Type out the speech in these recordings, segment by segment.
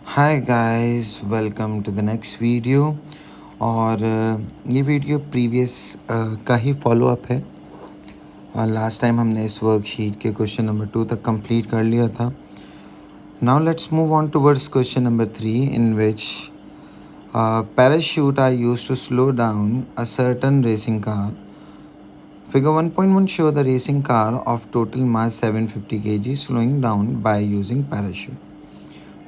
Hi guys, welcome to the next video. और ये video previous का ही फॉलो अप है। लास्ट टाइम हमने इस वर्कशीट के क्वेश्चन नंबर 2 तक कंप्लीट कर लिया था। Now let's move on towards question number 3 in which parachute are used to slow down a certain racing car. Figure 1.1 show the racing car of total mass 750 kg slowing down by using parachute।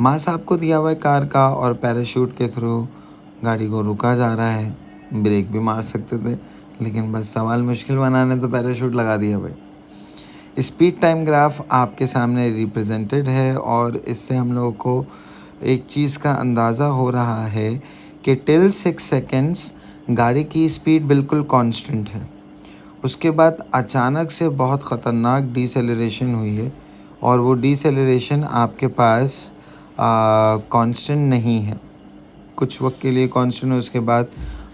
मास आपको दिया हुआ है car का और parachute के through गाड़ी को रुका जा रहा है। ब्रेक भी मार सकते थे, लेकिन बस सवाल मुश्किल बनाने तो पैराशूट लगा दिया भाई। स्पीड टाइम ग्राफ आपके सामने रिप्रेजेंटेड है और इससे हम लोगों को एक चीज़ का अंदाज़ा हो रहा है कि टिल 6 सेकेंड्स गाड़ी की स्पीड बिल्कुल कांस्टेंट है। उसके बाद अचानक से बहुत ख़तरनाक डिसेलरेशन हुई है और वो डिसेलरेशन आपके पास कांस्टेंट नहीं है। कुछ वक्त के लिए कांस्टेंट है, उसके बाद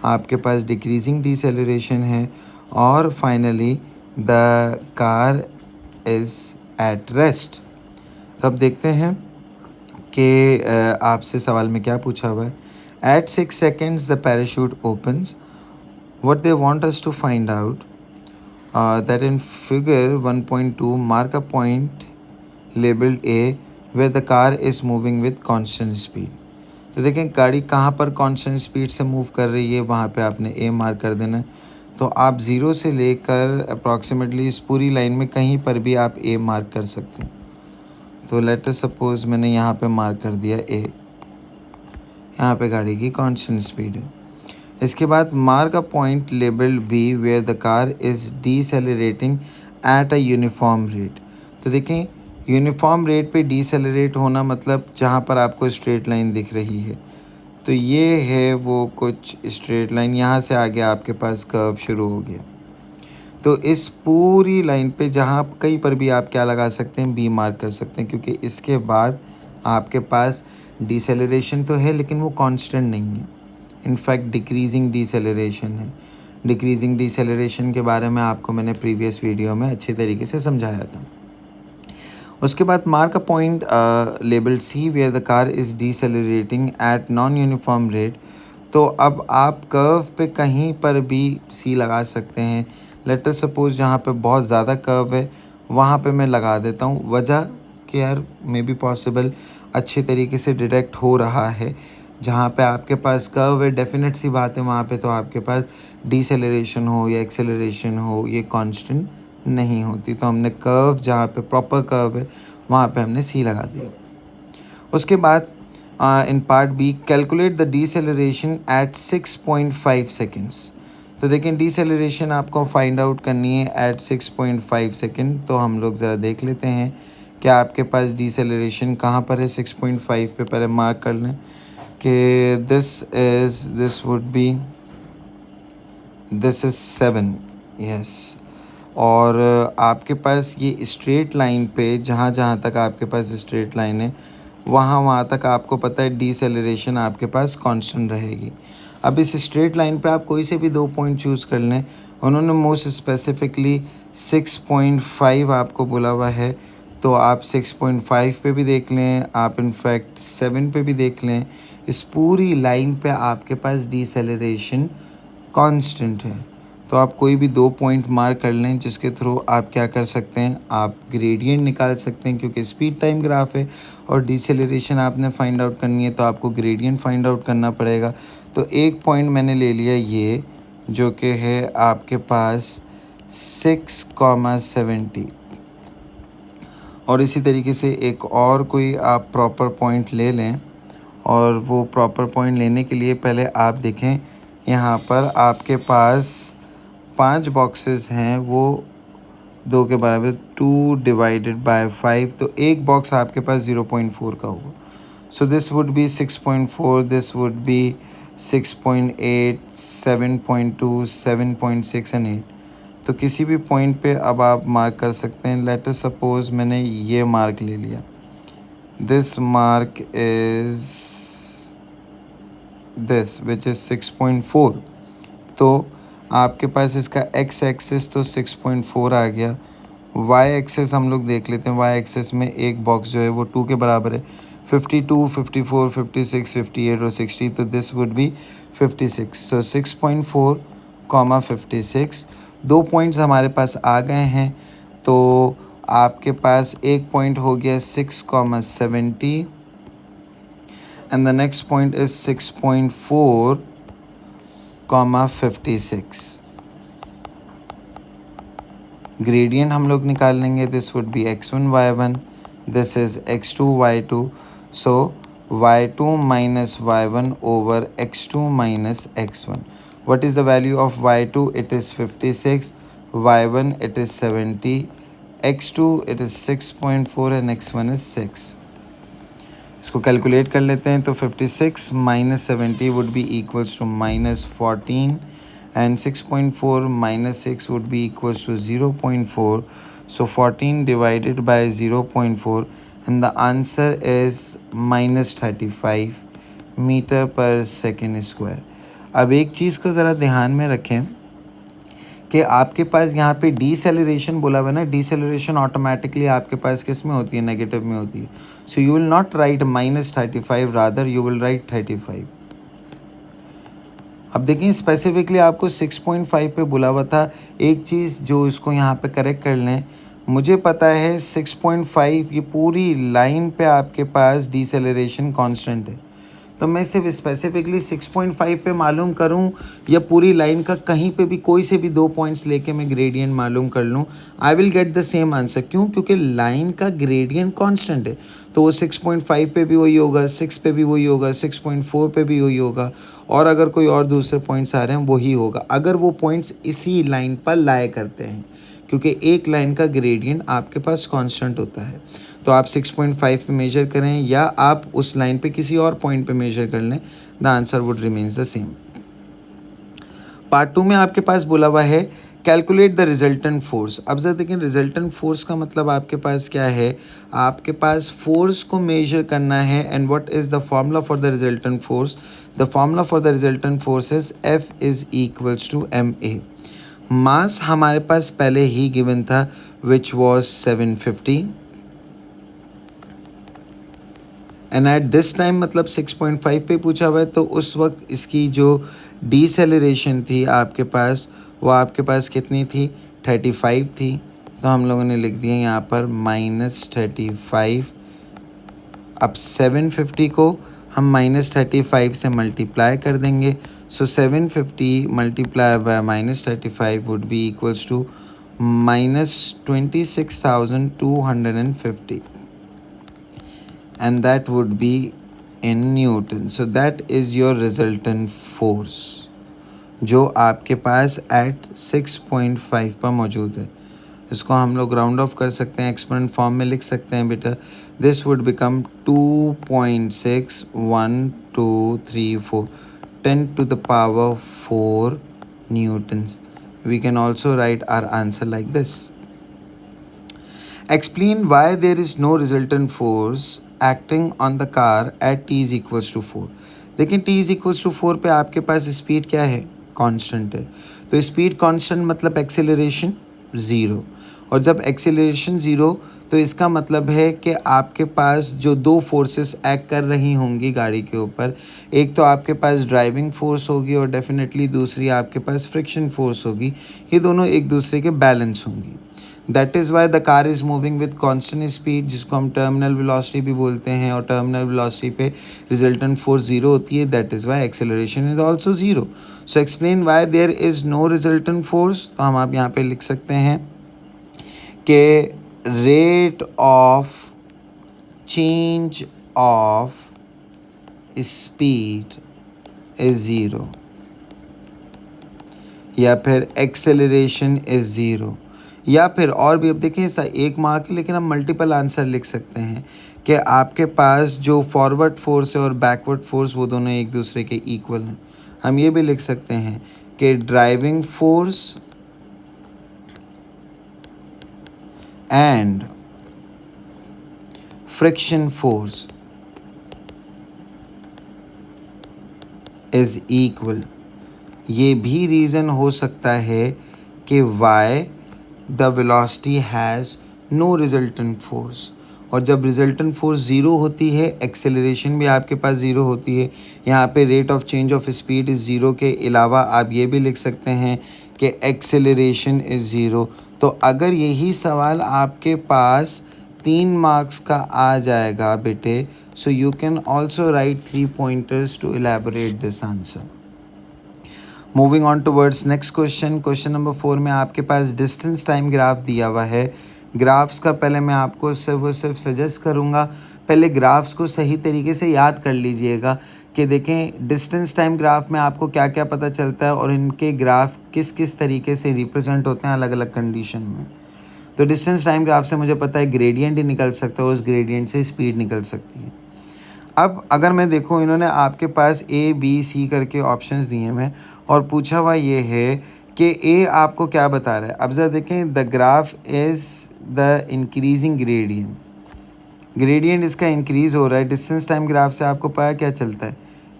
आपके पास डिक्रीजिंग डिसेलरेशन है और finally the car is at rest. तब देखते हैं कि आपसे सवाल में क्या पूछा हुआ है। At 6 seconds the parachute opens. What they want us to find out that in figure 1.2 mark a point labeled A where the car is moving with constant speed। तो देखें गाड़ी कहाँ पर कांस्टेंट स्पीड से मूव कर रही है, वहाँ पे आपने ए मार्क कर देना है। तो आप ज़ीरो से लेकर अप्रॉक्सीमेटली इस पूरी लाइन में कहीं पर भी आप ए मार्क कर सकते हैं। तो लेट अस सपोज मैंने यहाँ पे मार्क कर दिया ए। यहाँ पे गाड़ी की कांस्टेंट स्पीड है। इसके बाद mark a point labelled B where the car is decelerating at a uniform rate. तो देखें यूनिफॉर्म रेट पे डीसेलरेट होना मतलब जहाँ पर आपको स्ट्रेट लाइन दिख रही है, तो ये है वो कुछ स्ट्रेट लाइन। यहाँ से आगे आपके पास कर्व शुरू हो गया। तो इस पूरी लाइन पे जहाँ कहीं पर भी आप क्या लगा सकते हैं, बी मार्क कर सकते हैं, क्योंकि इसके बाद आपके पास डिसेलरेशन तो है लेकिन वो कांस्टेंट नहीं है। इनफैक्ट डिक्रीजिंग डिसेलरेशन है। डिक्रीजिंग डिसेलरेशन के बारे में आपको मैंने प्रीवियस वीडियो में अच्छे तरीके से समझाया था। उसके बाद mark a point label C where the car is decelerating at non uniform rate. तो अब आप कर्व पे कहीं पर भी सी लगा सकते हैं। लेट अस सपोज जहाँ पे बहुत ज़्यादा कर्व है वहाँ पे मैं लगा देता हूँ। वजह कि यार मे बी पॉसिबल अच्छे तरीके से डिटेक्ट हो रहा है। जहाँ पे आपके पास कर्व है, डेफिनेट सी बात है वहाँ पे तो आपके पास डिसेलरेशन हो या एक्सेलरेशन हो ये कांस्टेंट नहीं होती। तो हमने कर्व जहाँ पे प्रॉपर कर्व है वहाँ पे हमने सी लगा दिया। उसके बाद in part B calculate the deceleration at 6.5 seconds. तो देखें डिसेलरेशन आपको फाइंड आउट करनी है एट 6.5 सेकेंड। तो हम लोग ज़रा देख लेते हैं कि आपके पास डिसेलरेशन कहाँ पर है। 6.5 पे पहले मार्क कर लें कि this would be this is 7। Yes. और आपके पास ये स्ट्रेट लाइन पे जहाँ जहाँ तक आपके पास स्ट्रेट लाइन है वहाँ वहाँ तक आपको पता है डिसेलरेशन आपके पास कांस्टेंट रहेगी। अब इस स्ट्रेट लाइन पे आप कोई से भी 2 पॉइंट चूज़ कर लें। उन्होंने मोस्ट स्पेसिफिकली 6.5 आपको बोला हुआ है, तो आप 6.5 पे भी देख लें, आप इनफैक्ट 7 पे भी देख लें। इस पूरी लाइन पे आपके पास डिसेलरेशन कांस्टेंट है। तो आप कोई भी 2 पॉइंट मार्क कर लें जिसके थ्रू आप क्या कर सकते हैं, आप ग्रेडियंट निकाल सकते हैं। क्योंकि स्पीड टाइम ग्राफ है और डिसेलरेशन आपने फाइंड आउट करनी है तो आपको ग्रेडियंट फाइंड आउट करना पड़ेगा। तो एक पॉइंट मैंने ले लिया ये, जो कि है आपके पास 6,70। और इसी तरीके से एक और कोई आप प्रॉपर पॉइंट ले लें। और वो प्रॉपर पॉइंट लेने के लिए पहले आप देखें यहाँ पर आपके पास 5 बॉक्सेस हैं, वो 2 के बराबर 2 डिवाइडेड बाय 5। तो एक बॉक्स आपके पास 0.4 का होगा। So this would be 6.4, this would be 6.8, 7.2, 7.6 and 8। तो किसी भी पॉइंट पे अब आप मार्क कर सकते हैं। लेट अस सपोज मैंने ये मार्क ले लिया, this mark is this which is 6.4। तो आपके पास इसका एक्स एक्सेस तो 6.4 आ गया। वाई एक्सेस हम लोग देख लेते हैं। वाई एक्सेस में एक बॉक्स जो है वो 2 के बराबर है। 52, 54, 56, 58 or 60. So this would be 56. So 6.4 comma 56 दो पॉइंट्स हमारे पास आ गए हैं. तो आपके पास एक पॉइंट हो गया 6,70 and the next point is 6.4 comma 56. Gradient हम लोग निकाल लेंगे. This would be x1 y1, this is x2 y2. So y2 minus y1 over x2 minus x1. What is the value of y2? It is 56. y1 it is 70. x2 it is 6.4 and x1 is 6. इसको calculate कर लेते हैं. तो 56 minus 70 would be equals to minus 14 and 6.4 minus 6 would be equals to 0.4. So 14 divided by 0.4 and the answer is minus 35 metre per second square. अब एक चीज़ को ज़रा ध्यान में रखें कि आपके पास यहाँ पे डीसेलरेशन बोला हुआ है ना. डीसेलरेशन ऑटोमेटिकली आपके पास किस में होती है? नेगेटिव में होती है. So you will not right -35, rather you will write 35. अब देखिए स्पेसिफिकली आपको 6.5 पे बुला हुआ था. एक चीज़ जो इसको यहाँ पे करेक्ट कर लें, मुझे पता है 6.5 ये पूरी लाइन पे आपके पास डीसेलरेशन कांस्टेंट है. तो मैं सिर्फ स्पेसिफिकली 6.5 पे मालूम करूं या पूरी लाइन का कहीं पे भी कोई से भी दो पॉइंट्स लेके मैं ग्रेडियंट मालूम कर लूं, I will get the same answer. क्यों? क्योंकि लाइन का ग्रेडियंट कांस्टेंट है. तो वो 6.5 पे भी वही होगा, 6 पे भी वही होगा, 6.4 पे भी वही होगा, और अगर कोई और दूसरे पॉइंट्स आ रहे हैं वही होगा, अगर वो पॉइंट्स इसी लाइन पर लाया करते हैं. क्योंकि एक लाइन का ग्रेडियंट आपके पास कांस्टेंट होता है. तो आप 6.5 पे मेजर करें या आप उस लाइन पे किसी और पॉइंट पे मेजर कर लें, the answer would remains the same. Part 2 में आपके पास बोला हुआ है कैलकुलेट द रिजल्टेंट फोर्स. अब जरा देखें रिजल्टेंट फोर्स का मतलब आपके पास क्या है. आपके पास फोर्स को मेजर करना है. And what is the formula for the resultant force? The formula for the resultant force is F is equals to ma. Mass हमारे पास पहले ही गिवन था which was 750 and at this time मतलब 6.5 पे पूछा हुआ है. तो उस वक्त इसकी जो डीसेलरेशन थी आपके पास वो आपके पास कितनी थी? 35 थी. तो हम लोगों ने लिख दिया यहाँ पर -35. अब 750 को हम -35 से मल्टीप्लाई कर देंगे. So 750 multiply by -35 would be equals to -26,250 and that would be in Newton. So that is your resultant force जो आपके पास at 6.5 पर मौजूद है. इसको हम लोग राउंड ऑफ कर सकते हैं, एक्सपोनेंट फॉर्म में लिख सकते हैं बेटा. This would become 2.6123 10 to the power 4 newtons. We can also write our answer like this. Explain why there is no resultant force acting on the car at t is equals to 4. देखिए t is equals to 4 पे आपके पास speed क्या है? Constant है. तो speed constant मतलब acceleration zero. और जब एक्सेलरेशन ज़ीरो तो इसका मतलब है कि आपके पास जो दो फोर्सेस एक्ट कर रही होंगी गाड़ी के ऊपर, एक तो आपके पास ड्राइविंग फोर्स होगी और डेफिनेटली दूसरी आपके पास फ्रिक्शन फोर्स होगी. ये दोनों एक दूसरे के बैलेंस होंगी. That is why the car is moving with constant speed, जिसको हम टर्मिनल वेलोसिटी भी बोलते हैं. और टर्मिनल वेलोसिटी पे रिजल्टेंट फोर्स ज़ीरो होती है. That is why acceleration is also zero. So explain why there is no resultant force. तो हम आप यहाँ पे लिख सकते हैं कि rate of change of speed is zero, या फिर एक्सेलरेशन इज़ ज़ीरो, या फिर और भी. अब देखिए ऐसा एक मार्क है लेकिन हम मल्टीपल आंसर लिख सकते हैं कि आपके पास जो फॉरवर्ड फोर्स है और बैकवर्ड फोर्स वो दोनों एक दूसरे के इक्वल हैं. हम ये भी लिख सकते हैं कि driving force and friction force is equal. ये भी रीज़न हो सकता है कि why the velocity has no resultant force. और जब रिजल्टेंट फोर्स ज़ीरो होती है एक्सेलरेशन भी आपके पास ज़ीरो होती है। यहाँ पे rate of change of speed is zero के अलावा आप ये भी लिख सकते हैं कि एक्सेलरेशन इज़ ज़ीरो। तो अगर यही सवाल आपके पास 3 मार्क्स का आ जाएगा बेटे, so you can also write 3 pointers to elaborate this answer. Moving on towards next question, question number 4 में आपके पास डिस्टेंस टाइम ग्राफ दिया हुआ है। ग्राफ्स का पहले मैं आपको सिर्फ सजेस्ट करूँगा, पहले ग्राफ्स को सही तरीके से याद कर लीजिएगा कि देखें डिस्टेंस टाइम ग्राफ में आपको क्या क्या पता चलता है और इनके ग्राफ किस किस तरीके से रिप्रेजेंट होते हैं अलग अलग कंडीशन में। तो डिस्टेंस टाइम ग्राफ से मुझे पता है ग्रेडियंट ही निकल सकता है, उस ग्रेडियंट से स्पीड निकल सकती है। अब अगर मैं देखूँ, इन्होंने आपके पास ए बी सी करके ऑप्शंस दिए हैं और पूछा हुआ ये है कि ए आपको क्या बता रहा है। अब ज़रा देखें, the graph is the increasing gradient, gradient इसका इंक्रीज़ हो रहा है। डिस्टेंस टाइम ग्राफ से आपको पता क्या चलता है,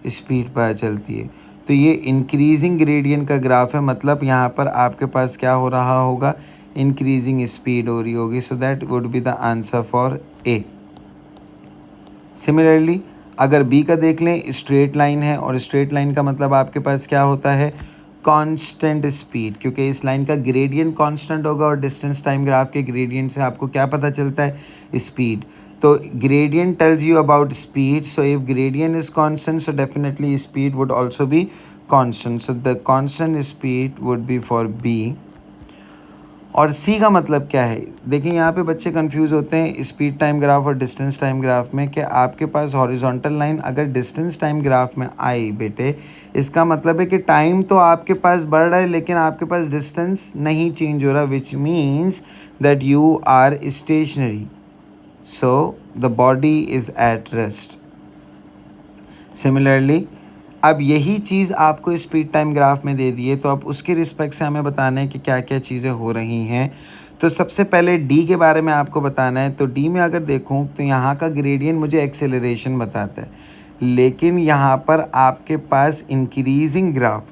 स्पीड पता चलती है। तो ये इंक्रीजिंग ग्रेडियंट का ग्राफ है, मतलब यहाँ पर आपके पास क्या हो रहा होगा, इंक्रीजिंग स्पीड हो रही होगी। So that would be the answer for a. Similarly अगर बी का देख लें, स्ट्रेट लाइन है और स्ट्रेट लाइन का मतलब आपके पास क्या होता है, कांस्टेंट स्पीड, क्योंकि इस लाइन का ग्रेडियंट कांस्टेंट होगा और डिस्टेंस टाइम ग्राफ के ग्रेडियंट से आपको क्या पता चलता है, स्पीड। तो gradient tells you about speed, so if gradient is constant so definitely speed would also be constant, so the constant speed would be for B. और सी का मतलब क्या है, देखिए यहाँ पे बच्चे कंफ्यूज होते हैं स्पीड टाइम ग्राफ और डिस्टेंस टाइम ग्राफ में कि आपके पास हॉरिजॉन्टल लाइन अगर डिस्टेंस टाइम ग्राफ में आई बेटे, इसका मतलब है कि टाइम तो आपके पास बढ़ रहा है लेकिन आपके पास डिस्टेंस नहीं चेंज हो रहा, which means that you are stationary, so the body is at rest. Similarly अब यही चीज़ आपको स्पीड टाइम ग्राफ में दे दी है, तो अब उसके रिस्पेक्ट से हमें बताना है कि क्या क्या चीज़ें हो रही हैं। तो सबसे पहले डी के बारे में आपको बताना है। तो डी में अगर देखूं तो यहाँ का ग्रेडियंट मुझे एक्सेलरेशन बताता है, लेकिन यहाँ पर आपके पास इंक्रीजिंग ग्राफ,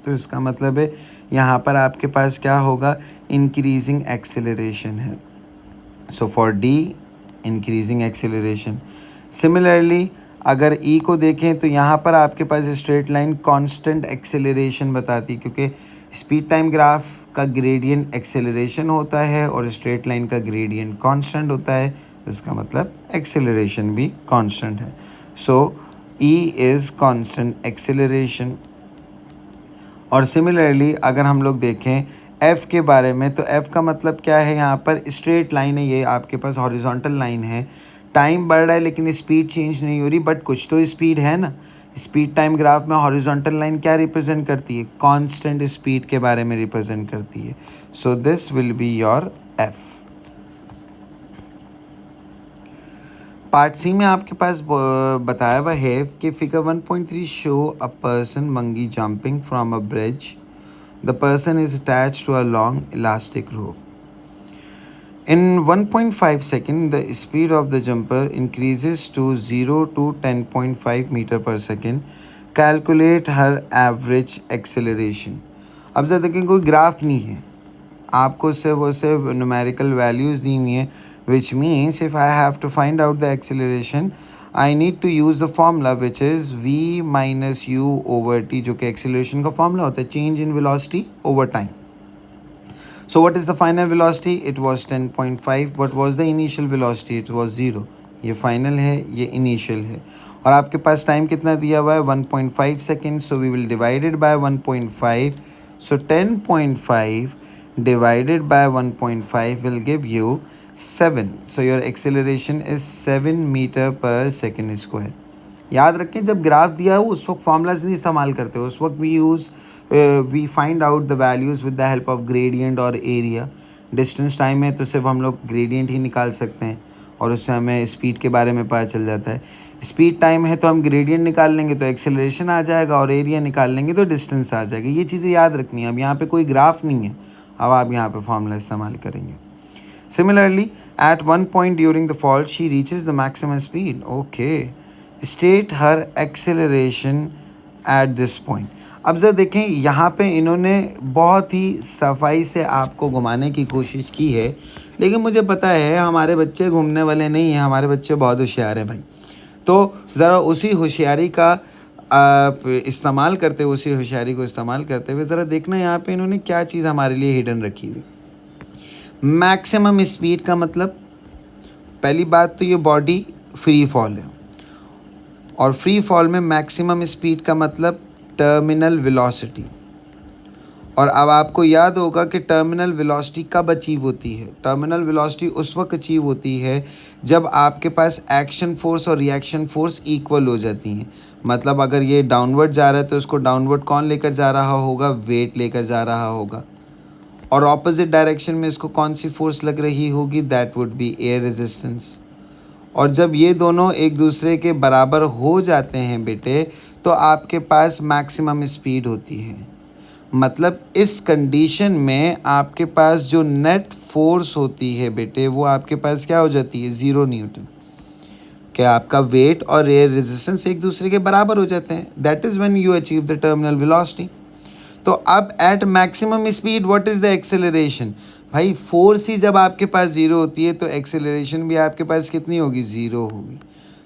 तो इसका मतलब है यहाँ पर आपके पास क्या होगा, इंक्रीजिंग एक्सेलरेशन है। So for D increasing acceleration. Similarly अगर ई को देखें तो यहाँ पर आपके पास स्ट्रेट लाइन कांस्टेंट एक्सेलरेशन बताती, क्योंकि स्पीड टाइम ग्राफ का ग्रेडियंट एक्सेलरेशन होता है और स्ट्रेट लाइन का ग्रेडियंट कांस्टेंट होता है, तो इसका मतलब एक्सेलरेशन भी कांस्टेंट है। सो ई इज़ कांस्टेंट एक्सेलरेशन। और सिमिलरली अगर हम लोग देखें एफ़ के बारे में, तो एफ़ का मतलब क्या है, यहाँ पर स्ट्रेट लाइन है, ये आपके पास हॉरिजॉन्टल लाइन है, टाइम बढ़ रहा है लेकिन स्पीड चेंज नहीं हो रही, बट कुछ तो स्पीड है ना। स्पीड टाइम ग्राफ में हॉरिजॉन्टल लाइन क्या रिप्रेजेंट करती है, कांस्टेंट स्पीड के बारे में रिप्रेजेंट करती है। So this will be your F. Part C में आपके पास बताया हुआ है कि फिगर 1.3 शो अ पर्सन मंगी jumping from a bridge, the person is attached to a long elastic rope. In 1.5 second, the speed of the jumper increases to 0 to 10.5 meter per second. Calculate her average acceleration. अब जब देखें कोई graph नहीं है, आपको सिर्फ numerical values दी हुई हैं, which means if I have to find out the acceleration, I need to use the formula which is v minus u over t, जो कि acceleration का formula होता है, change in velocity over time. So what is the final velocity? It was 10.5. What was the initial velocity? It was 0. ये final है, ये initial है, और आपके पास टाइम कितना दिया हुआ है, 1.5 second. So we will divided by 1.5. सो 10.5 divided by 1.5 will give you 7. So your acceleration is 7 meter per second square. याद रखें जब ग्राफ दिया हो उस वक्त फार्मूलाज नहीं इस्तेमाल करते, उस वक्त we find out the values with the help of gradient और एरिया। डिस्टेंस टाइम है तो सिर्फ हम लोग ग्रेडियंट ही निकाल सकते हैं और उससे हमें स्पीड के बारे में पता चल जाता है। स्पीड टाइम है तो हम ग्रेडियंट निकाल लेंगे तो एक्सेलरेशन आ जाएगा, और एरिया निकाल लेंगे तो डिस्टेंस आ जाएगा। ये चीज़ें याद रखनी है। अब यहाँ पे कोई ग्राफ नहीं है, अब आप यहाँ पे फार्मूला इस्तेमाल करेंगे। Similarly, at one point during the fall, she reaches the maximum speed. Okay. State her acceleration eight this point. अब जरा देखें, यहाँ पे इन्होंने बहुत ही सफाई से आपको घुमाने की कोशिश की है, लेकिन मुझे पता है हमारे बच्चे घूमने वाले नहीं हैं, हमारे बच्चे बहुत होशियार हैं भाई। तो ज़रा उसी होशियारी का इस्तेमाल करते हुए, उसी होशियारी को इस्तेमाल करते हुए ज़रा देखना यहाँ पे इन्होंने क्या चीज़ हमारे लिए हिडन रखी हुई। मैक्सिमम स्पीड का मतलब, पहली बात तो ये बॉडी फ्री फॉल है, और फ्री फॉल में मैक्सिमम स्पीड का मतलब टर्मिनल वेलोसिटी। और अब आपको याद होगा कि टर्मिनल वेलोसिटी कब अचीव होती है? टर्मिनल वेलोसिटी उस वक्त अचीव होती है जब आपके पास एक्शन फोर्स और रिएक्शन फोर्स इक्वल हो जाती हैं। मतलब अगर ये डाउनवर्ड जा रहा है तो इसको डाउनवर्ड कौन लेकर जा रहा होगा? वेट लेकर जा रहा होगा। और ऑपोजिट डायरेक्शन में इसको कौन सी फोर्स लग रही होगी? That would be air resistance. और जब ये दोनों एक दूसरे के बराबर हो जाते हैं बेटे, तो आपके पास मैक्सिमम स्पीड होती है। मतलब इस कंडीशन में आपके पास जो नेट फोर्स होती है बेटे, वो आपके पास क्या हो जाती है? 0 न्यूटन। क्या आपका वेट और एयर रेजिस्टेंस एक दूसरे के बराबर हो जाते हैं। That is when you achieve the terminal velocity. तो अब at maximum speed what is the acceleration? भाई फोर्स ही जब आपके पास 0 होती है तो एक्सेलरेशन भी आपके पास कितनी होगी? 0 होगी।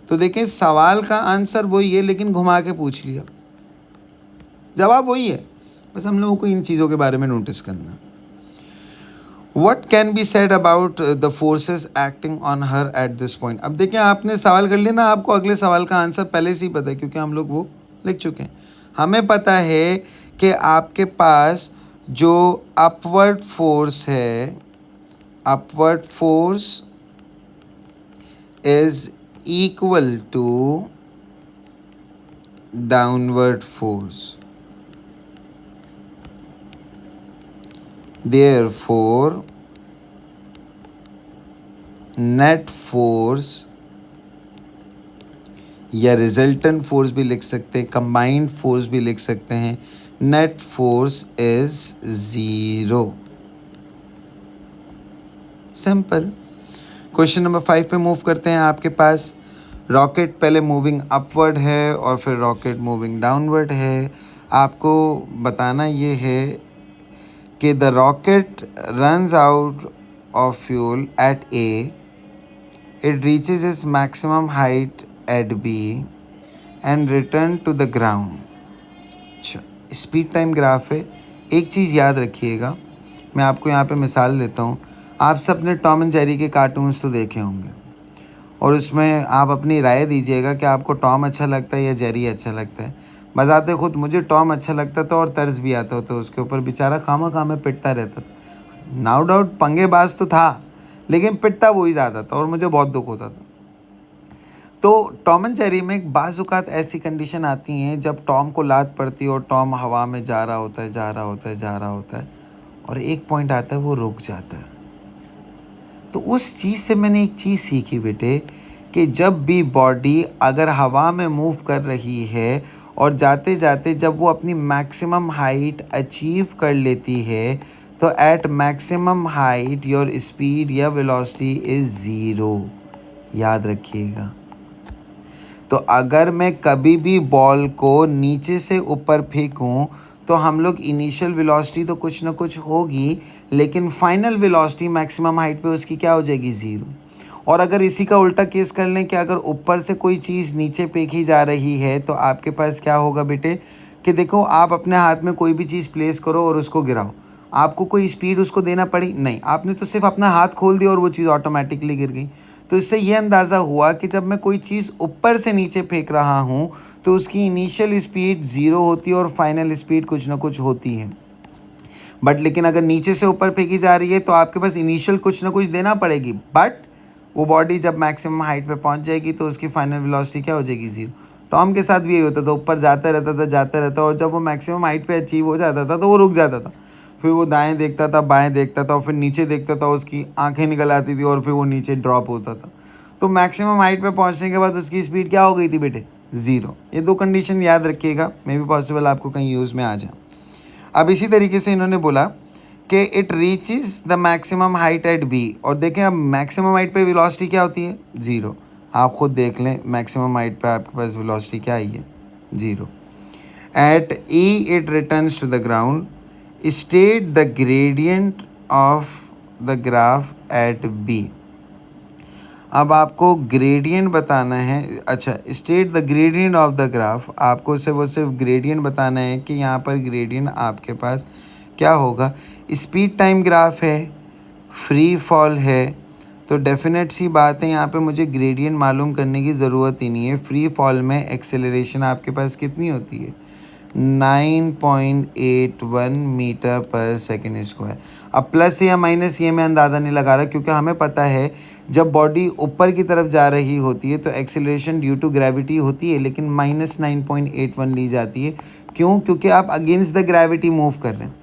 तो देखें, सवाल का आंसर वही है, लेकिन घुमा के पूछ लिया, जवाब वही है, बस हम लोगों को इन चीज़ों के बारे में नोटिस करना। What can be said about the forces acting on her at this point. अब देखें, आपने सवाल कर लिया ना, आपको अगले सवाल का आंसर पहले से ही पता है, क्योंकि हम लोग वो लिख चुके हैं। हमें पता है कि आपके पास जो अपवर्ड फोर्स है, upward force is equal to downward force. Therefore, net force या रिजल्टेंट फोर्स भी लिख सकते हैं, कंबाइंड फोर्स भी लिख सकते हैं, net force is 0। Simple. Question number 5 पे मूव करते हैं। आपके पास रॉकेट पहले मूविंग अपवर्ड है और फिर रॉकेट मूविंग डाउनवर्ड है। आपको बताना ये है कि the rocket runs out of fuel at A, it reaches its maximum height at B and return to the ground। अच्छा, स्पीड टाइम ग्राफ है। एक चीज़ याद रखिएगा, मैं आपको यहाँ पे मिसाल देता हूँ। आप सब ने टॉम एंड जेरी के कार्टून्स तो देखे होंगे, और उसमें आप अपनी राय दीजिएगा कि आपको टॉम अच्छा लगता है या जेरी अच्छा लगता है। बताते खुद मुझे टॉम अच्छा लगता था और तर्ज भी आता था उसके ऊपर, बेचारा खामा में पिटता रहता था। नो डाउट पंगेबाज तो था, लेकिन पिटता वही ज़्यादा था और मुझे बहुत दुख होता था। तो टॉम एंड जेरी में एक बाज़-औक़ात ऐसी कंडीशन आती हैं जब टॉम को लात पड़ती है और टॉम हवा में जा रहा होता है, जा रहा होता है, जा रहा होता है, और एक पॉइंट आता है वो रुक जाता है। तो उस चीज़ से मैंने एक चीज़ सीखी बेटे, कि जब भी बॉडी अगर हवा में मूव कर रही है और जाते जाते जब वो अपनी मैक्सिमम हाइट अचीव कर लेती है, तो at maximum height your speed या वेलोसिटी इज़ 0। याद रखिएगा। तो अगर मैं कभी भी बॉल को नीचे से ऊपर फेंकूं तो हम लोग इनिशियल वेलोसिटी तो कुछ ना कुछ होगी, लेकिन फाइनल वेलोसिटी मैक्सिमम हाइट पे उसकी क्या हो जाएगी? 0। और अगर इसी का उल्टा केस कर लें कि अगर ऊपर से कोई चीज़ नीचे फेंकी जा रही है, तो आपके पास क्या होगा बेटे, कि देखो आप अपने हाथ में कोई भी चीज़ प्लेस करो और उसको गिराओ, आपको कोई स्पीड उसको देना पड़ी नहीं, आपने तो सिर्फ अपना हाथ खोल दिया और वो चीज़ ऑटोमेटिकली गिर गई। तो इससे ये अंदाज़ा हुआ कि जब मैं कोई चीज़ ऊपर से नीचे फेंक रहा हूँ तो उसकी इनिशियल स्पीड 0 होती है और फाइनल स्पीड कुछ ना कुछ होती है। बट लेकिन अगर नीचे से ऊपर फेंकी जा रही है तो आपके पास इनिशियल कुछ ना कुछ देना पड़ेगी, बट वो बॉडी जब मैक्सिमम हाइट पे पहुंच जाएगी तो उसकी फाइनल वेलोसिटी क्या हो जाएगी? 0। टॉम के साथ भी यही होता था, ऊपर जाता रहता था, जाता रहता, और जब वो मैक्सिमम हाइट पे अचीव हो जाता था तो वो रुक जाता था। फिर वो दाएं देखता था, बाएं देखता था, और फिर नीचे देखता था, उसकी आंखें निकल आती थी और फिर वो नीचे ड्रॉप होता था। तो मैक्सिमम हाइट पे पहुंचने के बाद उसकी स्पीड क्या हो गई थी बेटे? 0। ये दो कंडीशन याद रखिएगा, मे भी पॉसिबल आपको कहीं यूज़ में आ जाए। अब इसी तरीके से इन्होंने बोला कि it reaches the maximum height at B, और देखें अब मैक्सिमम हाइट पे वेलोसिटी क्या होती है? 0। आप खुद देख लें, मैक्सिमम हाइट पे आपके पास वेलोसिटी क्या आई है? 0। At E, it returns to the ground. State the gradient of the graph at B. अब आपको ग्रेडियंट बताना है. अच्छा, state the gradient of the graph. आपको सिर्फ ग्रेडियंट बताना है कि यहाँ पर ग्रेडियंट आपके पास क्या होगा. स्पीड टाइम ग्राफ है, फ्री फॉल है, तो डेफिनेट सी बात है यहाँ पे मुझे ग्रेडियंट मालूम करने की ज़रूरत ही नहीं है. फ्री फॉल में एक्सेलरेशन आपके पास कितनी होती है, 9.81 मीटर पर सेकेंड स्क्वायर. अब प्लस या माइनस ये मैं अंदाज़ा नहीं लगा रहा, क्योंकि हमें पता है जब बॉडी ऊपर की तरफ जा रही होती है तो एक्सेलरेशन ड्यू टू ग्रेविटी होती है, लेकिन -9.81 ली जाती है. क्यों? क्योंकि आप अगेंस्ट द ग्रेविटी मूव कर रहे हैं.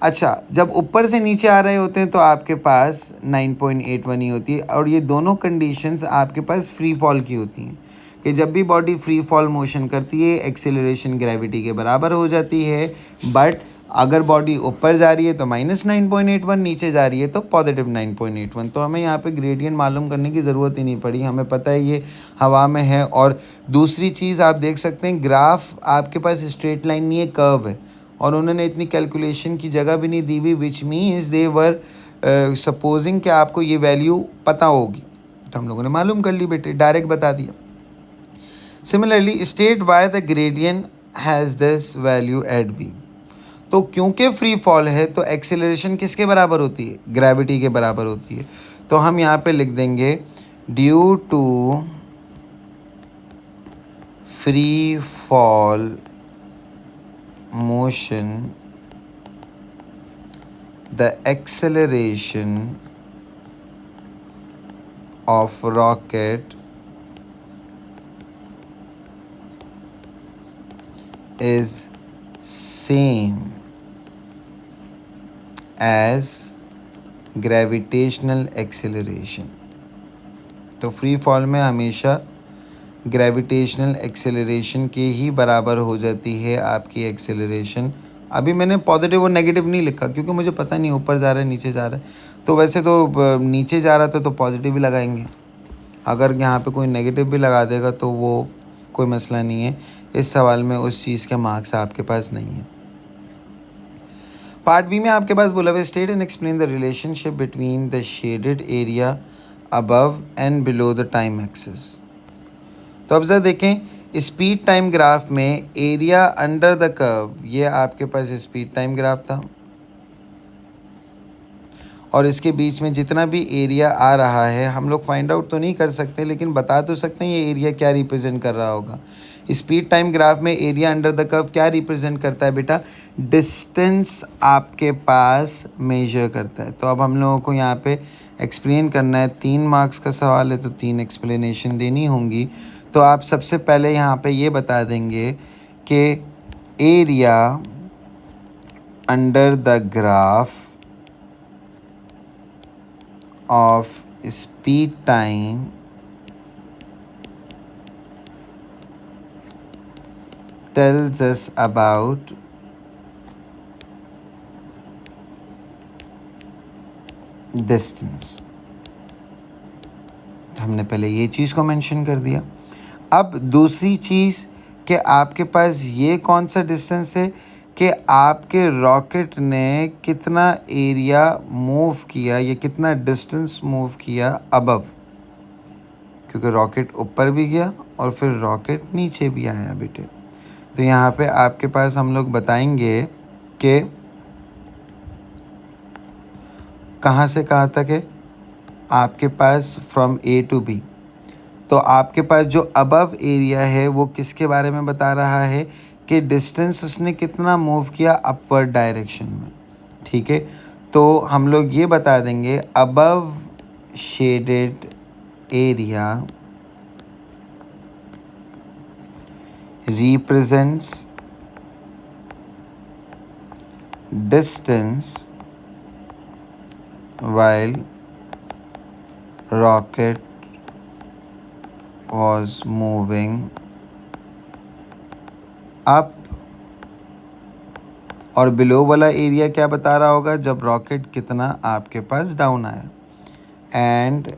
अच्छा, जब ऊपर से नीचे आ रहे होते हैं तो आपके पास 9.81 ही होती है. और ये दोनों कंडीशंस आपके पास फ्री फॉल की होती हैं कि जब भी बॉडी फ्री फॉल मोशन करती है एक्सेलरेशन ग्रेविटी के बराबर हो जाती है. बट अगर बॉडी ऊपर जा रही है तो -9.81, नीचे जा रही है तो +9.81. तो हमें यहाँ पे ग्रेडियंट मालूम करने की ज़रूरत ही नहीं पड़ी, हमें पता है ये हवा में है. और दूसरी चीज़ आप देख सकते हैं, ग्राफ आपके पास स्ट्रेट लाइन नहीं है, कर्व है. और उन्होंने इतनी कैलकुलेशन की जगह भी नहीं दी हुई, which means they were supposing कि आपको ये वैल्यू पता होगी. तो हम लोगों ने मालूम कर ली बेटे, डायरेक्ट बता दिया. Similarly state why the gradient has this value at B. तो क्योंकि फ्री फॉल है तो एक्सेलरेशन किसके बराबर होती है, ग्रेविटी के बराबर होती है. तो हम यहाँ पे लिख देंगे due to free fall motion, the acceleration of rocket is same as gravitational acceleration. तो फ्री फॉल में हमेशा ग्रेविटेशनल एक्सेलरेशन के ही बराबर हो जाती है आपकी एक्सेलरेशन. अभी मैंने पॉजिटिव और नेगेटिव नहीं लिखा क्योंकि मुझे पता नहीं ऊपर जा रहा है नीचे जा रहा है. तो वैसे तो नीचे जा रहा था तो पॉजिटिव भी लगाएंगे, अगर यहाँ पे कोई नेगेटिव भी लगा देगा तो वो कोई मसला नहीं है. इस सवाल में उस चीज़ के मार्क्स आपके पास नहीं है. पार्ट बी में आपके पास बोला हुआ state and explain the relationship between the shaded area above and below the time axis. तो अब जरा देखें, स्पीड टाइम ग्राफ में एरिया अंडर द कर्व, ये आपके पास स्पीड टाइम ग्राफ था और इसके बीच में जितना भी एरिया आ रहा है हम लोग फाइंड आउट तो नहीं कर सकते, लेकिन बता तो सकते हैं ये एरिया क्या रिप्रेजेंट कर रहा होगा. स्पीड टाइम ग्राफ में एरिया अंडर द कर्व क्या रिप्रेजेंट करता है बेटा, डिस्टेंस आपके पास मेजर करता है. तो अब हम लोगों को यहाँ पे एक्सप्लेन करना है, 3 मार्क्स का सवाल है तो 3 एक्सप्लेनेशन देनी होंगी. तो आप सबसे पहले यहाँ पे ये बता देंगे कि area under the graph of speed time tells us about distance. हमने पहले ये चीज़ को मेंशन कर दिया. अब दूसरी चीज़ कि आपके पास ये कौन सा डिस्टेंस है कि आपके रॉकेट ने कितना एरिया मूव किया या कितना डिस्टेंस मूव किया अबव, क्योंकि रॉकेट ऊपर भी गया और फिर रॉकेट नीचे भी आया बेटे. तो यहाँ पे आपके पास हम लोग बताएंगे कि कहाँ से कहाँ तक है आपके पास फ्रॉम ए टू बी. तो आपके पास जो अबव एरिया है वो किसके बारे में बता रहा है कि डिस्टेंस उसने कितना मूव किया अपवर्ड डायरेक्शन में. ठीक है, तो हम लोग ये बता देंगे above shaded area represents distance while rocket was moving up. और बिलो वाला एरिया क्या बता रहा होगा, जब रॉकेट कितना आपके पास डाउन आया. And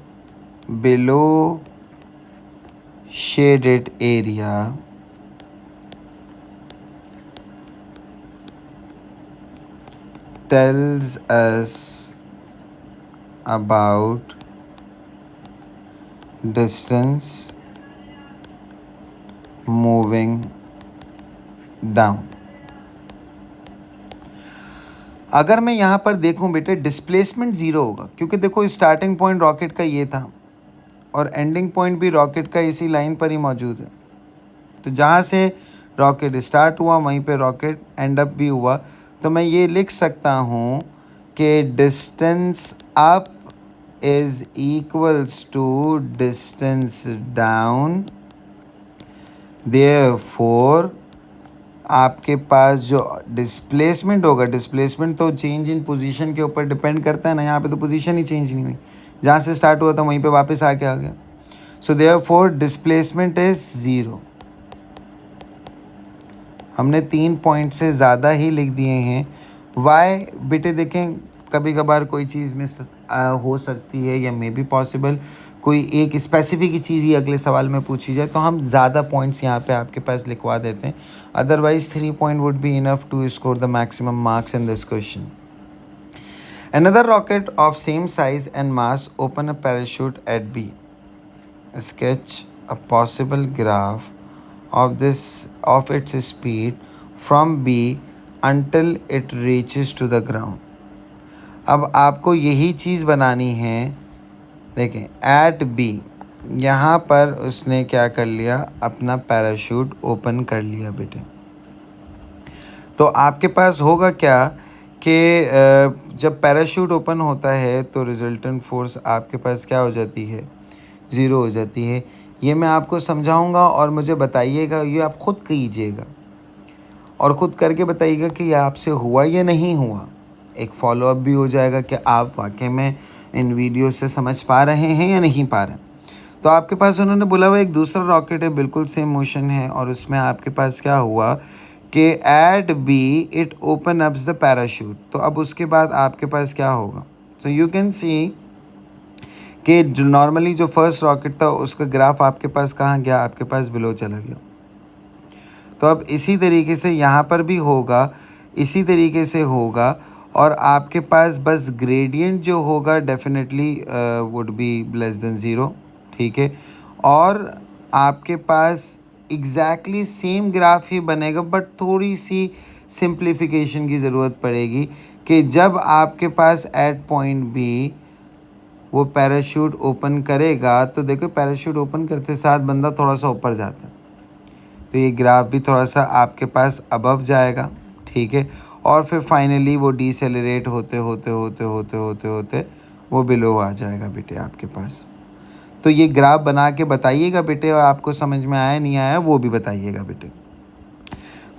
below shaded area tells us about distance moving down। अगर मैं यहाँ पर देखूँ बेटे डिस्प्लेसमेंट ज़ीरो होगा, क्योंकि देखो स्टार्टिंग पॉइंट रॉकेट का ये था और एंडिंग पॉइंट भी रॉकेट का इसी लाइन पर ही मौजूद है। तो जहाँ से रॉकेट स्टार्ट हुआ वहीं पे रॉकेट एंड अप भी हुआ। तो मैं ये लिख सकता हूँ कि distance up is equals to distance down, therefore आपके पास जो डिस्प्लेसमेंट होगा, डिस्प्लेसमेंट तो चेंज इन पोजीशन के ऊपर डिपेंड करता है ना, यहाँ पे तो पोजीशन ही चेंज नहीं हुई, जहाँ से स्टार्ट हुआ था वहीं पे वापस आके आ गया। So therefore displacement is zero. हमने 3 पॉइंट से ज़्यादा ही लिख दिए हैं। वाई बेटे देखें, कभी कभार कोई चीज़ मिस हो सकती है या मे बी पॉसिबल कोई एक स्पेसिफिक चीज़ ही अगले सवाल में पूछी जाए, तो हम ज़्यादा पॉइंट्स यहाँ पे आपके पास लिखवा देते हैं। Otherwise 3 point would be enough to score the maximum marks in this question. Another rocket of same size and mass open a parachute at B. Sketch a possible graph of its speed from B until it reaches to the ground. अब आपको यही चीज़ बनानी है। देखें eight B, यहाँ पर उसने क्या कर लिया, अपना पैराशूट ओपन कर लिया बेटे। तो आपके पास होगा क्या कि जब पैराशूट ओपन होता है तो रिजल्टेंट फोर्स आपके पास क्या हो जाती है, ज़ीरो हो जाती है। ये मैं आपको समझाऊंगा और मुझे बताइएगा, ये आप खुद कीजिएगा और ख़ुद करके बताइएगा कि यह आपसे हुआ या नहीं हुआ। एक फॉलोअप भी हो जाएगा कि आप वाकई में इन वीडियो से समझ पा रहे हैं या नहीं पा रहे। तो आपके पास उन्होंने बोला हुआ एक दूसरा रॉकेट है, बिल्कुल सेम मोशन है, और उसमें आपके पास क्या हुआ कि at B it open ups the parachute. तो अब उसके बाद आपके पास क्या होगा, सो यू कैन सी कि जो नॉर्मली जो फर्स्ट रॉकेट था उसका ग्राफ आपके पास कहाँ गया, आपके पास बिलो चला गया। तो अब इसी तरीके से यहाँ पर भी होगा, इसी तरीके से होगा, और आपके पास बस ग्रेडियंट जो होगा definitely would be less than zero, ठीक है। और आपके पास एग्जैक्टली सेम ग्राफ ही बनेगा, बट थोड़ी सी सिंप्लीफिकेशन की ज़रूरत पड़ेगी कि जब आपके पास एट पॉइंट बी वो पैराशूट ओपन करेगा, तो देखो पैराशूट ओपन करते साथ बंदा थोड़ा सा ऊपर जाता है, तो ये ग्राफ भी थोड़ा सा आपके पास अबव जाएगा, ठीक है। और फिर फाइनली वो डिसेलरेट होते होते होते होते होते होते वो बिलो आ जाएगा बेटे आपके पास। तो ये ग्राफ बना के बताइएगा बेटे, और आपको समझ में आया नहीं आया वो भी बताइएगा बेटे।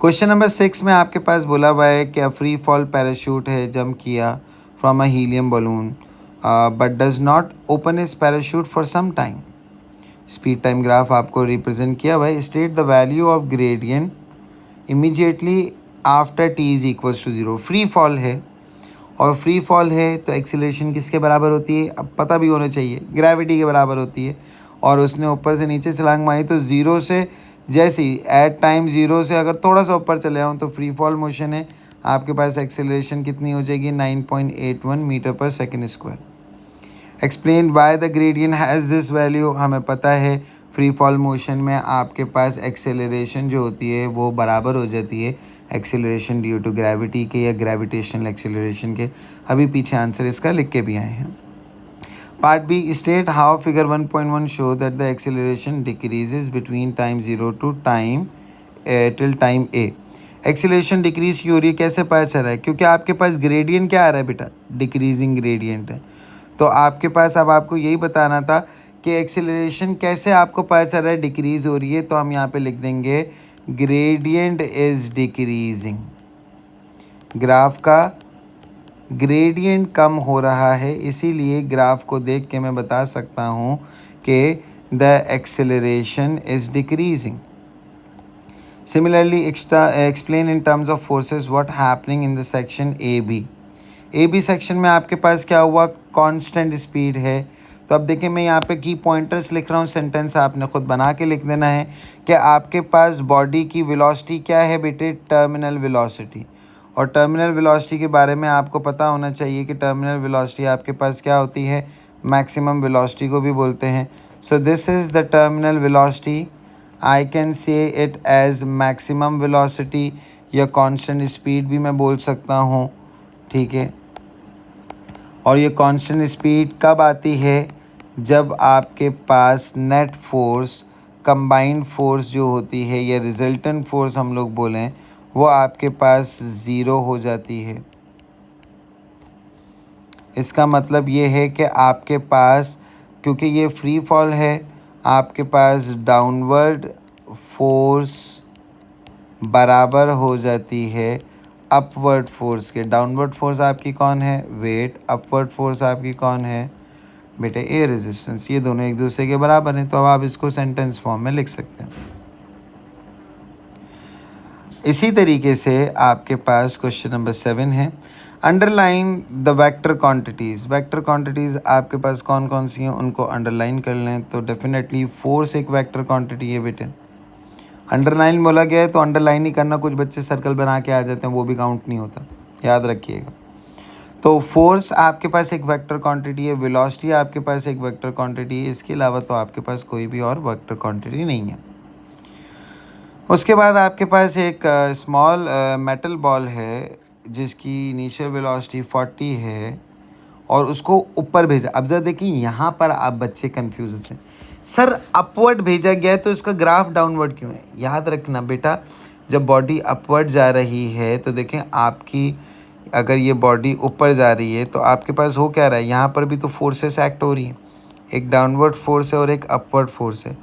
क्वेश्चन नंबर 6 में आपके पास बोला हुआ है कि फ्री फॉल पैराशूट है जंप किया from a helium balloon but does not open is parachute for some time. Speed time graph आपको रिप्रेजेंट किया हुआ है। State the value of gradient immediately after T is equals to zero. Free fall है, और free fall है तो acceleration किसके बराबर होती है, अब पता भी होना चाहिए, ग्रेविटी के बराबर होती है। और उसने ऊपर से नीचे छलांग मारी, तो ज़ीरो से जैसे ही एट टाइम ज़ीरो से अगर थोड़ा सा ऊपर चले आऊँ तो फ्री फॉल मोशन है, आपके पास एक्सीलरेशन कितनी हो जाएगी, 9.81 metre per second square. Explain why the gradient has this value. हमें पता है फ्री फॉल मोशन में आपके पास एक्सेलरेशन जो होती है वो बराबर हो जाती है एक्सेलरेशन ड्यू टू ग्रेविटी के या ग्रेविटेशनल एक्सेलरेशन के। अभी पीछे आंसर इसका लिख के भी आए हैं। Part B, state how figure 1.1 show that the acceleration decreases between time 0 to time till time A. Acceleration decrease की हो रही है, कैसे पता चल रहा है, क्योंकि आपके पास ग्रेडियंट क्या आ रहा है बेटा, डिक्रीजिंग ग्रेडियंट है। तो आपके पास अब आपको यही बताना था कि एक्सेलरेशन कैसे आपको पता चल रहा है डिक्रीज़ हो रही है। तो हम यहाँ पे लिख देंगे ग्रेडियंट इज़ डिक्रीजिंग। ग्राफ का ग्रेडियंट कम हो रहा है, इसीलिए ग्राफ को देख के मैं बता सकता हूँ कि the acceleration is decreasing. Similarly, explain in terms of forces what happening in the section AB. AB section में आपके पास क्या हुआ, कांस्टेंट स्पीड है। तो अब देखिए मैं यहाँ पे की पॉइंटर्स लिख रहा हूँ, सेंटेंस आपने खुद बना के लिख देना है कि आपके पास बॉडी की वेलोसिटी क्या है बेटे, टर्मिनल वेलोसिटी, और टर्मिनल वेलोसिटी के बारे में आपको पता होना चाहिए कि टर्मिनल वेलोसिटी आपके पास क्या होती है, मैक्सिमम वेलोसिटी को भी बोलते हैं. So this is the terminal velocity. I can say it as maximum velocity या कांस्टेंट स्पीड भी मैं बोल सकता हूँ. ठीक है. और ये कांस्टेंट स्पीड कब आती है, जब आपके पास नेट फोर्स, कंबाइंड फोर्स जो होती है या रिजल्टेंट फोर्स हम लोग बोलें, वो आपके पास ज़ीरो हो जाती है. इसका मतलब ये है कि आपके पास, क्योंकि ये फ्री फॉल है, आपके पास डाउनवर्ड फोर्स बराबर हो जाती है अपवर्ड फोर्स के. डाउनवर्ड फोर्स आपकी कौन है, वेट. अपवर्ड फोर्स आपकी कौन है बेटे, ए रेजिस्टेंस. ये दोनों एक दूसरे के बराबर हैं, तो अब आप इसको सेंटेंस फॉर्म में लिख सकते हैं. इसी तरीके से आपके पास क्वेश्चन नंबर 7 है. Underline the vector quantities. Vector quantities आपके पास कौन कौन सी हैं, उनको अंडरलाइन कर लें. तो डेफिनेटली फोर्स एक वेक्टर क्वांटिटी है बेटे. अंडरलाइन बोला गया है तो अंडरलाइन ही करना. कुछ बच्चे सर्कल बना के आ जाते हैं, वो भी काउंट नहीं होता, याद रखिएगा. तो फोर्स आपके पास एक वेक्टर क्वांटिटी है, वेलोसिटी आपके पास एक वेक्टर क्वांटिटी है. इसके अलावा तो आपके पास कोई भी और वेक्टर क्वांटिटी नहीं है. उसके बाद आपके पास एक स्मॉल मेटल बॉल है जिसकी इनिशियल वेलोसिटी 40 है और उसको ऊपर भेजा. अब जरा देखिए, यहाँ पर आप बच्चे कंफ्यूज होते हैं, सर अपवर्ड भेजा गया है तो इसका ग्राफ डाउनवर्ड क्यों है. याद रखना बेटा, जब बॉडी अपवर्ड जा रही है तो देखें आपकी, अगर ये बॉडी ऊपर जा रही है तो आपके पास हो क्या रहा है, यहाँ पर भी तो फोर्सेस एक्ट हो रही हैं. एक डाउनवर्ड फोर्स है और एक अपवर्ड फोर्स है.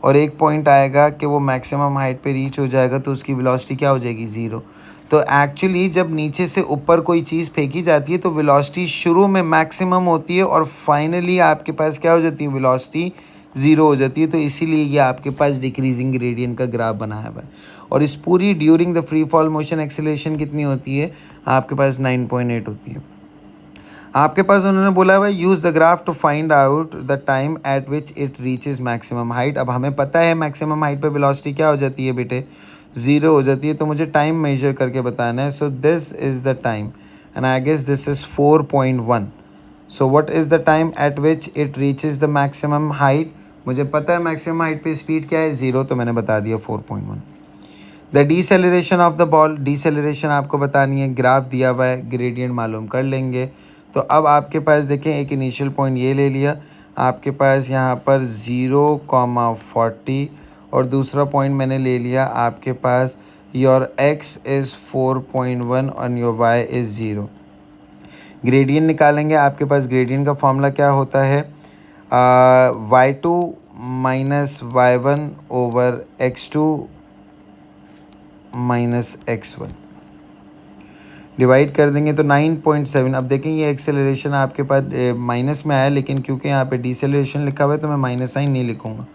और एक पॉइंट आएगा कि वो मैक्सिमम हाइट पे रीच हो जाएगा तो उसकी वेलोसिटी क्या हो जाएगी, ज़ीरो. तो एक्चुअली जब नीचे से ऊपर कोई चीज़ फेंकी जाती है तो वेलोसिटी शुरू में मैक्सिमम होती है और फाइनली आपके पास क्या हो जाती है, वेलोसिटी ज़ीरो हो जाती है. तो इसीलिए ये आपके पास डिक्रीजिंग ग्रेडियंट का ग्राफ बनाया हुआ है. और इस पूरी during the free fall motion acceleration कितनी होती है, आपके पास 9.8 होती है. आपके पास उन्होंने बोला हुआ use the graph to find out the time at which it reaches maximum height. अब हमें पता है मैक्सिमम हाइट पे वेलोसिटी क्या हो जाती है बेटे, ज़ीरो हो जाती है. तो मुझे टाइम मेजर करके बताना है. So this is the time and I guess this is 4.1. So what is the time at which it reaches the maximum height. मुझे पता है मैक्सिमम हाइट पे स्पीड क्या है, ज़ीरो. तो मैंने बता दिया 4.1. The deceleration of the ball. Deceleration आपको बतानी है, ग्राफ दिया हुआ है, ग्रेडियंट मालूम कर लेंगे. तो अब आपके पास देखें, एक इनिशियल पॉइंट ये ले लिया आपके पास यहाँ पर 0,40 और दूसरा पॉइंट मैंने ले लिया आपके पास योर x इज़ 4.1 और योर y इज़ 0. ग्रेडियंट निकालेंगे. आपके पास ग्रेडियंट का फॉर्मूला क्या होता है, y2 minus y1 over x2 minus x1 divide कर देंगे तो 9.7. अब देखें ये एक्सेलरेशन आपके पास माइनस में आया, लेकिन क्योंकि यहाँ पे डिसेलरेशन लिखा हुआ है तो मैं माइनस साइन नहीं लिखूँगा.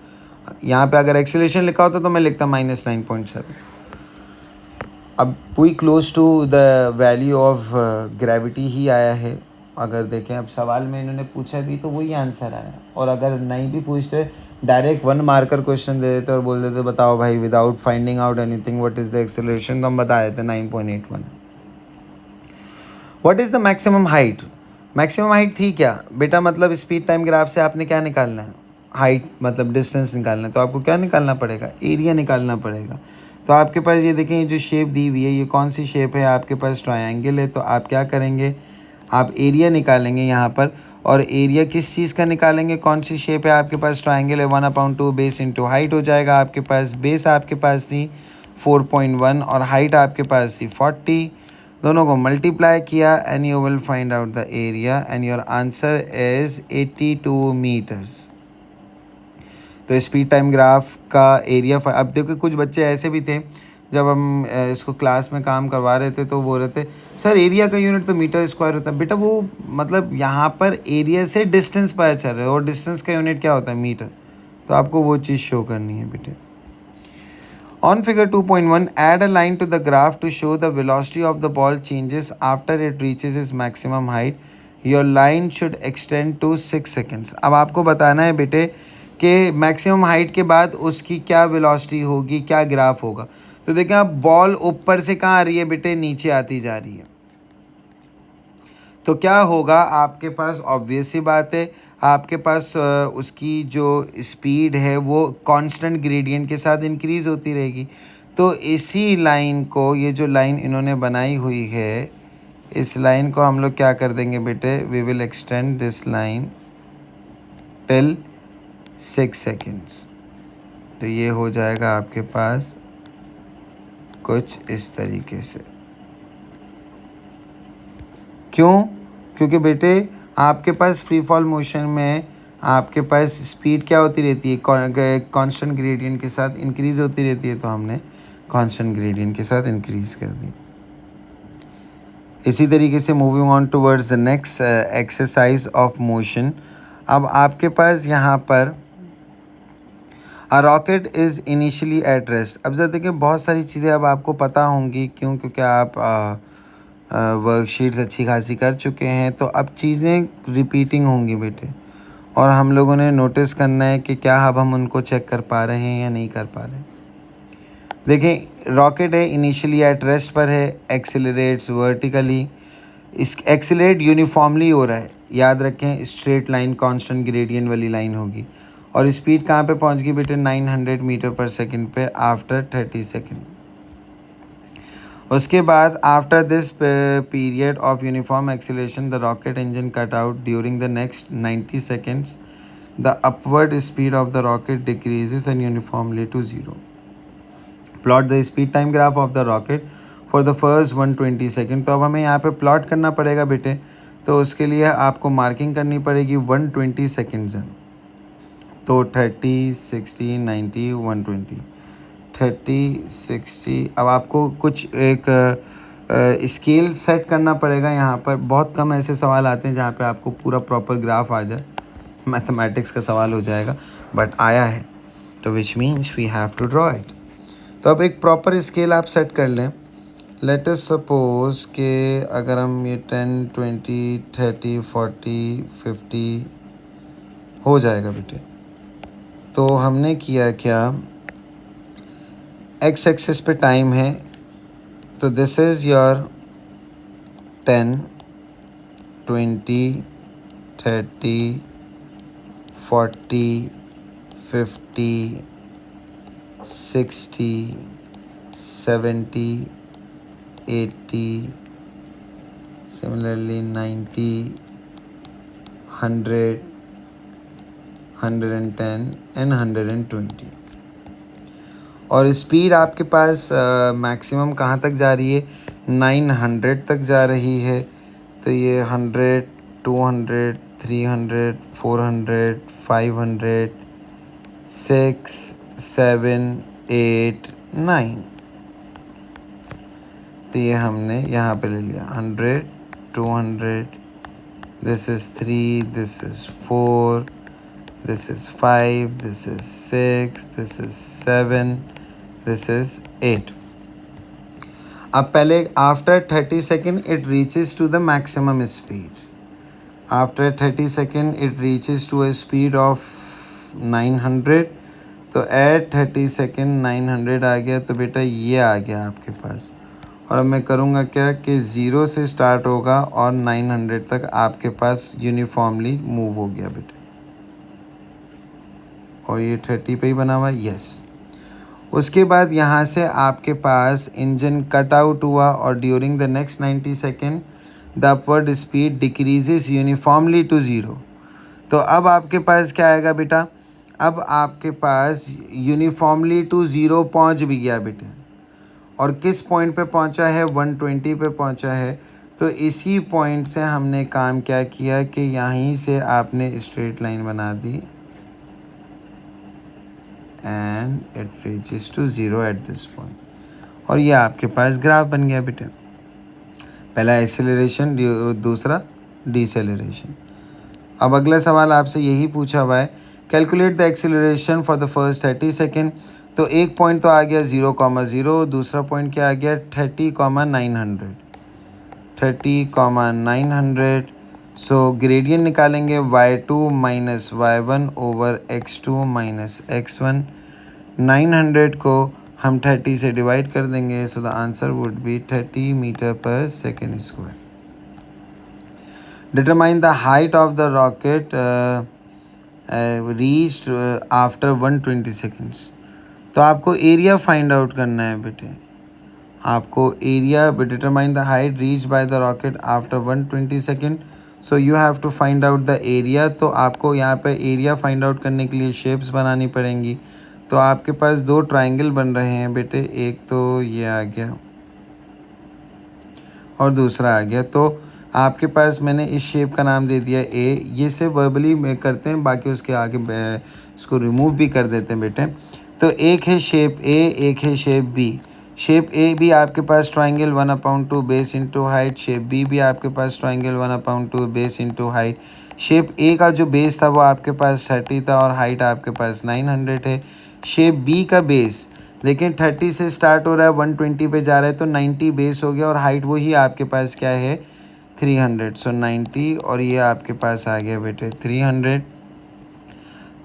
यहाँ पे अगर एक्सेलरेशन लिखा होता तो मैं लिखता -9.7. अब we close to the value of gravity ही आया है. अगर देखें अब सवाल में इन्होंने पूछा भी तो वही आंसर आया, और अगर नहीं भी पूछते डायरेक्ट 1 मार्कर क्वेश्चन दे देते और बोल देते बताओ भाई without finding out anything what is the acceleration, तो हम बता देते 9.81. What is the maximum height. Maximum height थी क्या बेटा, मतलब स्पीड टाइम ग्राफ से आपने क्या निकालना है, हाइट मतलब डिस्टेंस निकालना है. तो आपको क्या निकालना पड़ेगा, एरिया निकालना पड़ेगा. तो आपके पास ये देखें, ये जो शेप दी हुई है ये कौन सी शेप है, आपके पास ट्रायंगल है. तो आप क्या करेंगे, आप एरिया निकालेंगे यहाँ पर. और एरिया किस चीज़ का निकालेंगे, कौन सी शेप है आपके पास, ट्रायंगल है. 1/2 बेस इंटू हाइट हो जाएगा आपके पास. बेस आपके पास थी 4.1 और हाइट आपके पास थी 40. दोनों को मल्टीप्लाई किया and you will find out the area and your answer is 82 metres. तो स्पीड टाइम ग्राफ का एरिया. अब देखो कुछ बच्चे ऐसे भी थे, जब हम इसको क्लास में काम करवा रहे थे तो बोल रहे थे सर एरिया का यूनिट तो मीटर स्क्वायर होता है. बेटा वो मतलब यहाँ पर एरिया से डिस्टेंस पता चल रहा है और डिस्टेंस का यूनिट क्या होता है, मीटर. तो आपको वो चीज़ शो करनी है बेटे. On figure 2.1, add a line to the graph to show the velocity of the ball changes after it reaches its maximum height. Your line should extend to 6 seconds. अब आपको बताना है बेटे कि मैक्सिमम हाइट के बाद उसकी क्या वेलोसिटी होगी, क्या ग्राफ होगा। तो देखें आप, बॉल ऊपर से कहाँ आ रही है बेटे, नीचे आती जा रही है। तो क्या होगा आपके पास, ऑब्वियस सी बात है, आपके पास उसकी जो स्पीड है वो कांस्टेंट ग्रेडियंट के साथ इंक्रीज़ होती रहेगी। तो इसी लाइन को, ये जो लाइन इन्होंने बनाई हुई है, इस लाइन को हम लोग क्या कर देंगे बेटे, we will extend this line till 6 seconds. तो ये हो जाएगा आपके पास कुछ इस तरीके से। क्यों? क्योंकि बेटे आपके पास फ्री फॉल मोशन में आपके पास स्पीड क्या होती रहती है, कांस्टेंट ग्रेडियंट के साथ इंक्रीज़ होती रहती है। तो हमने कांस्टेंट ग्रेडियंट के साथ इंक्रीज़ कर दी। इसी तरीके से moving on towards the next exercise of motion. अब आपके पास यहाँ पर a rocket is initially at rest. अब जरा देखिए, बहुत सारी चीज़ें अब आपको पता होंगी, क्यों? क्योंकि आप वर्कशीट्स अच्छी खासी कर चुके हैं। तो अब चीज़ें रिपीटिंग होंगी बेटे, और हम लोगों ने नोटिस करना है कि क्या अब हम उनको चेक कर पा रहे हैं या नहीं कर पा रहे हैं। देखें, रॉकेट है, इनिशियली एट रेस्ट पर है, एक्सेलरेट्स वर्टिकली, इस एक्सेलरेट यूनिफॉर्मली हो रहा है। याद रखें, स्ट्रेट लाइन कांस्टेंट ग्रेडियंट वाली लाइन होगी। और स्पीड कहाँ पे पहुँच गई बेटे, 900 मीटर पर सेकंड पे आफ्टर 30 सेकंड। उसके बाद after this period of uniform acceleration the rocket engine cut out during the next 90 seconds the upward speed of the rocket decreases and uniformly to 0। Plot the speed time graph of the rocket for the first 120 second. तो अब हमें यहाँ पे plot करना पड़ेगा बेटे। तो उसके लिए आपको मार्किंग करनी पड़ेगी 120 सेकेंड्स हैं। तो 30, 60, 90, 120, 30, 60। अब आपको कुछ एक स्केल सेट करना पड़ेगा। यहाँ पर बहुत कम ऐसे सवाल आते हैं जहाँ पे आपको पूरा प्रॉपर ग्राफ आ जाए, मैथमेटिक्स का सवाल हो जाएगा, बट आया है, तो which means we have to draw it. तो अब एक प्रॉपर स्केल आप सेट कर लें। लेट अस सपोज कि अगर हम ये 10, 20, 30, 40, 50 हो जाएगा बेटे। तो हमने किया क्या, एक्स एक्सिस पे टाइम है, तो this is your 10, 20, 30, 40, 50, 60, 70, 80, similarly 90, 100, 110 and 120। और स्पीड आपके पास मैक्सिमम कहाँ तक जा रही है, 900 तक जा रही है। तो ये 100, 200, 300, 400, 500, 6, 7, 8, 9। तो ये हमने यहाँ पे ले लिया 100, 200, this is 3, this is 4, this is 5, this is 6, this is 7, this is 8। अब पहले after 30 second it reaches to the maximum speed. After 30 second it reaches to a speed of 900। तो एट 30 सेकेंड 900 आ गया, तो बेटा ये आ गया आपके पास। और अब मैं करूँगा क्या कि 0 से स्टार्ट होगा और 900 तक आपके पास यूनिफॉर्मली मूव हो गया बेटा। और ये 30 पे ही बना हुआ है, यस। उसके बाद यहाँ से आपके पास इंजन कट आउट हुआ और during the next 90 second the upward speed decreases uniformly to 0। तो अब आपके पास क्या आएगा बेटा, अब आपके पास यूनिफॉर्मली टू 0 पहुँच भी गया बेटे। और किस पॉइंट पे पहुँचा है, 120 पे पहुँचा है। तो इसी पॉइंट से हमने काम क्या किया कि यहीं से आपने स्ट्रेट लाइन बना दी and it reaches to 0 at this point. और ये आपके पास ग्राफ बन गया बेटे। पहला एक्सेलरेशन, दूसरा डिसेलरेशन। अब अगला सवाल आपसे यही पूछा हुआ है, calculate the acceleration for the first 30 second. तो एक पॉइंट तो आ गया 0,0, दूसरा पॉइंट क्या आ गया 30,900, 30,900। सो ग्रेडियंट निकालेंगे y2 minus y1 over x2 minus x1। 900 को हम 30 से डिवाइड कर देंगे, so the answer would be 30 metre per second square. Determine the height of the rocket reached after 120 seconds. तो आपको एरिया फाइंड आउट करना है बेटे, आपको area determine the height reach by the rocket after 120 second. So you have to find out the area. तो आपको यहाँ पे एरिया फाइंड आउट करने के लिए शेप्स बनानी पड़ेंगी। तो आपके पास दो ट्राइंगल बन रहे हैं बेटे, एक तो ये आ गया और दूसरा आ गया। तो आपके पास मैंने इस शेप का नाम दे दिया ए। ये से वर्बली करते हैं, बाकी उसके आगे इसको रिमूव भी कर देते हैं बेटे। तो एक है शेप ए, एक है शेप बी। शेप ए भी आपके पास triangle 1/2 base into height, shape B भी आपके पास triangle 1/2 base into height. Shape A का जो बेस था वो आपके पास 30 था और हाइट आपके पास 900 है। शेप बी का बेस देखें 30 से स्टार्ट हो रहा है, 120 पे जा रहा है, तो 90 बेस हो गया और हाइट वही आपके पास क्या है 300। सो 90 और ये आपके पास आ गया बेटे 300।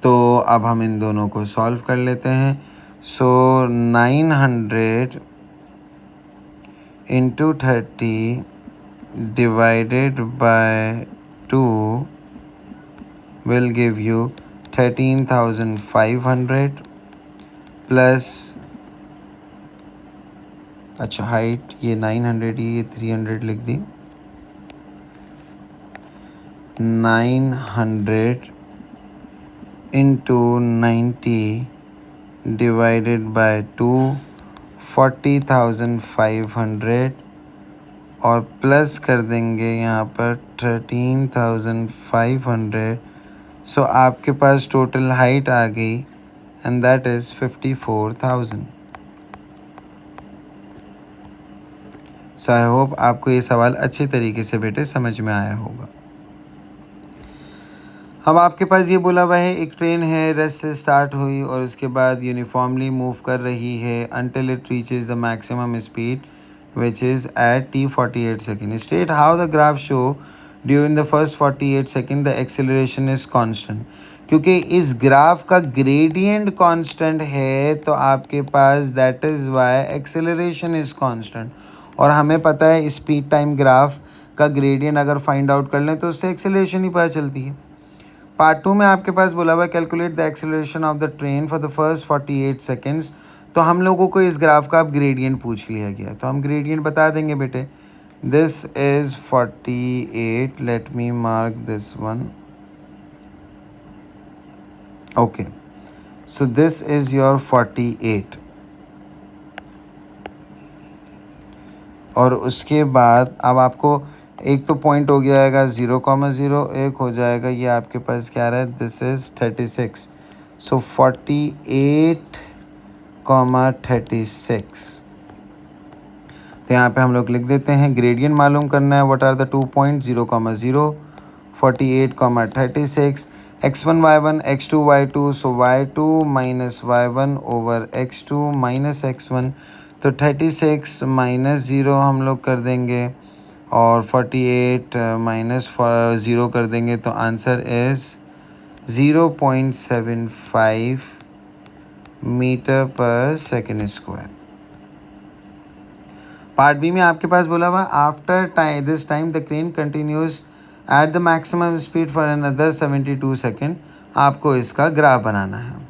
तो अब हम इन दोनों को सॉल्व कर लेते हैं। सो 900 into 30 divided by 2 will give you 13,500 plus, अच्छा हाइट ये 900 ही, ये 300 लिख दी। 900 इंटू 90 डिवाइडेड बाय 2 40,500 और प्लस कर देंगे यहाँ पर 13,500। सो आपके पास टोटल हाइट आ गई and that is 54,000। So I hope आपको ये सवाल अच्छे तरीके से बेटे समझ में आया होगा। अब आपके पास ये बोला हुआ है एक ट्रेन है, रेस्ट से स्टार्ट हुई और उसके बाद यूनिफॉर्मली मूव कर रही है until it reaches the maximum speed which is at t48 second. State how the graph show during the first 48 second the acceleration is constant. क्योंकि इस ग्राफ का ग्रेडियंट कांस्टेंट है तो आपके पास that is why acceleration is constant. और हमें पता है स्पीड टाइम ग्राफ का ग्रेडियंट अगर फाइंड आउट कर लें तो उससे एक्सेलरेशन ही पता चलती है। पार्ट 2 में आपके पास बोला हुआ है calculate the acceleration of the train for the first 48 seconds. तो हम लोगों को इस ग्राफ का अब ग्रेडियंट पूछ लिया गया, तो हम ग्रेडियंट बता देंगे बेटे। This is 48, let me mark this one. Okay, so this is your 48 और उसके बाद अब आपको एक तो पॉइंट हो गया आएगा 0,0, एक हो जाएगा ये आपके पास क्या रहा है, दिस इज़ 36। सो 48,36। तो यहाँ पे हम लोग लिख देते हैं ग्रेडियंट मालूम करना है। What are the 2 point 0,0 48,36 x1 y1 x2 y2। So y2 minus y1 over x2 minus x1। तो 36 माइनस 0 हम लोग कर देंगे और 48 माइनस 0 कर देंगे, तो answer is 0.75 metre per second square. Part B में आपके पास बोला हुआ after this time the crane continues at the maximum speed for another 72 second. आपको इसका ग्राफ बनाना है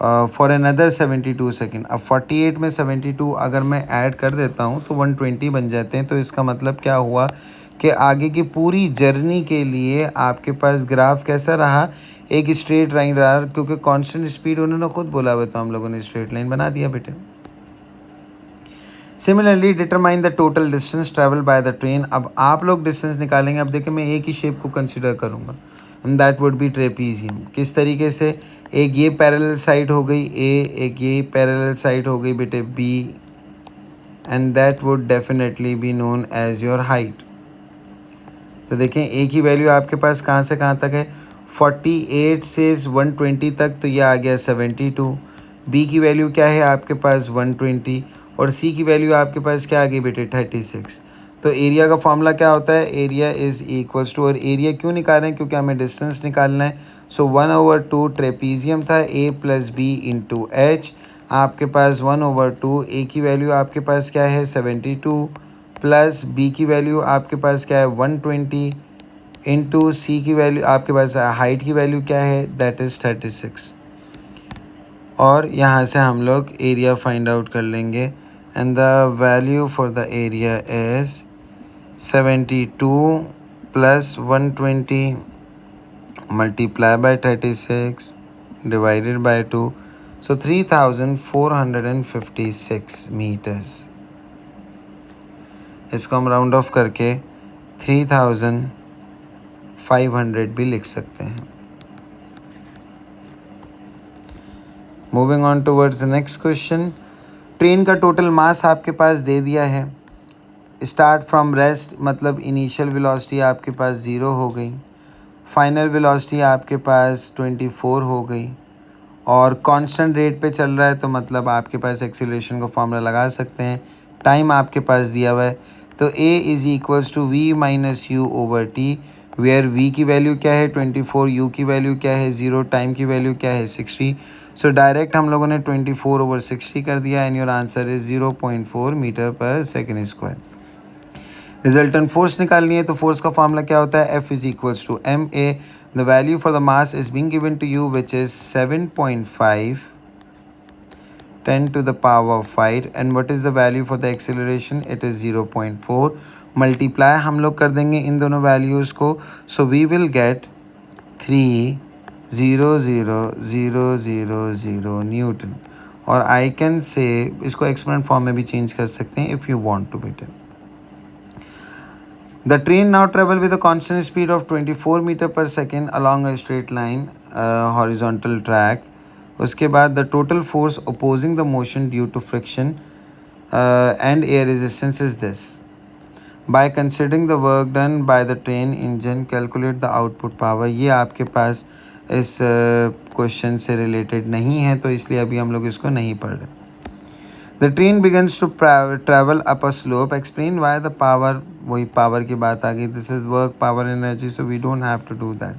फॉर अनदर 72 सेकेंड। अब 48 में 72 अगर मैं ऐड कर देता हूँ तो 120 बन जाते हैं। तो इसका मतलब क्या हुआ कि आगे की पूरी जर्नी के लिए आपके पास ग्राफ कैसा रहा, एक स्ट्रेट लाइन रहा, क्योंकि कांस्टेंट स्पीड उन्होंने खुद बोला हुआ, तो हम लोगों ने स्ट्रेट लाइन बना दिया बेटे। Similarly determine the total distance travel by the train. अब आप लोग डिस्टेंस निकालेंगे। अब देखिए मैं एक ही शेप को कंसिडर करूँगा, दैट वुड बी ट्रेपीजियम। किस तरीके से, एक ये पैरेलल साइड हो गई ए, एक ये पैरेलल साइड हो गई बेटे B, and that would definitely be known as your height. तो देखें एक ही वैल्यू आपके पास कहाँ से कहाँ तक है, 48 से 120 तक, तो ये आ गया 72। बी की वैल्यू क्या है आपके पास 120 और सी की वैल्यू आपके पास क्या आ गई बेटे 36। तो एरिया का फॉर्मूला क्या होता है, एरिया इज़ इक्वल्स टू, और एरिया क्यों निकाल रहे हैं, क्योंकि हमें डिस्टेंस निकालना है। सो 1/2 ट्रेपीजियम था, a + b इंटू एच, आपके पास 1/2, a की वैल्यू आपके पास क्या है 72, प्लस b की वैल्यू आपके पास क्या है 120, इंटू c की वैल्यू आपके पास हाइट की वैल्यू क्या है दैट इज़ 36, और यहाँ से हम लोग एरिया फाइंड आउट कर लेंगे। And the value for the area is 72 + 120 multiply by 36 divided by 2, so 3456 meters। इसको हम राउंड ऑफ करके 3500 भी लिख सकते हैं। Moving on towards the next question. Train का टोटल मास आपके पास दे दिया है। स्टार्ट फ्रॉम रेस्ट मतलब इनिशियल वेलोसिटी आपके पास 0 हो गई, फाइनल वेलोसिटी आपके पास 24 हो गई, और कांस्टेंट रेट पे चल रहा है, तो मतलब आपके पास एक्सीलरेशन का फॉर्मूला लगा सकते हैं। टाइम आपके पास दिया हुआ है, तो a is equals to v minus U over T, where v की वैल्यू क्या है 24, u की वैल्यू क्या है 0, टाइम की वैल्यू क्या है 60। सो डायरेक्ट हम लोगों ने 24/60 कर दिया, and your answer is 0.4 metre per second square. Resultant force निकालनी है, तो फोर्स का फॉर्मूला क्या होता है, F is equals to ma, the value for the mass is being given to you which is 7.5 10 to the power of 5, and what is the value for the acceleration, it is 0.4। Multiply हम लोग कर देंगे इन दोनों values को, so we will get 300,000 newton, और I can से इसको एक्सपोनेंट फॉर्म में भी चेंज कर सकते हैं if you want to better. The train now travel with a constant speed of 24 meter per second along a straight line, horizontal track। उसके बाद the total force opposing the motion due to friction and air resistance is this। By considering the work done by the train engine, calculate the output power। ये आपके पास इस question से related नहीं है, तो इसलिए अभी हम लोग इसको नहीं पढ़ रहे। The train begins to travel up a slope, explain why the power, वही पावर की बात आ गई, this is work power energy, so we don't have to do that.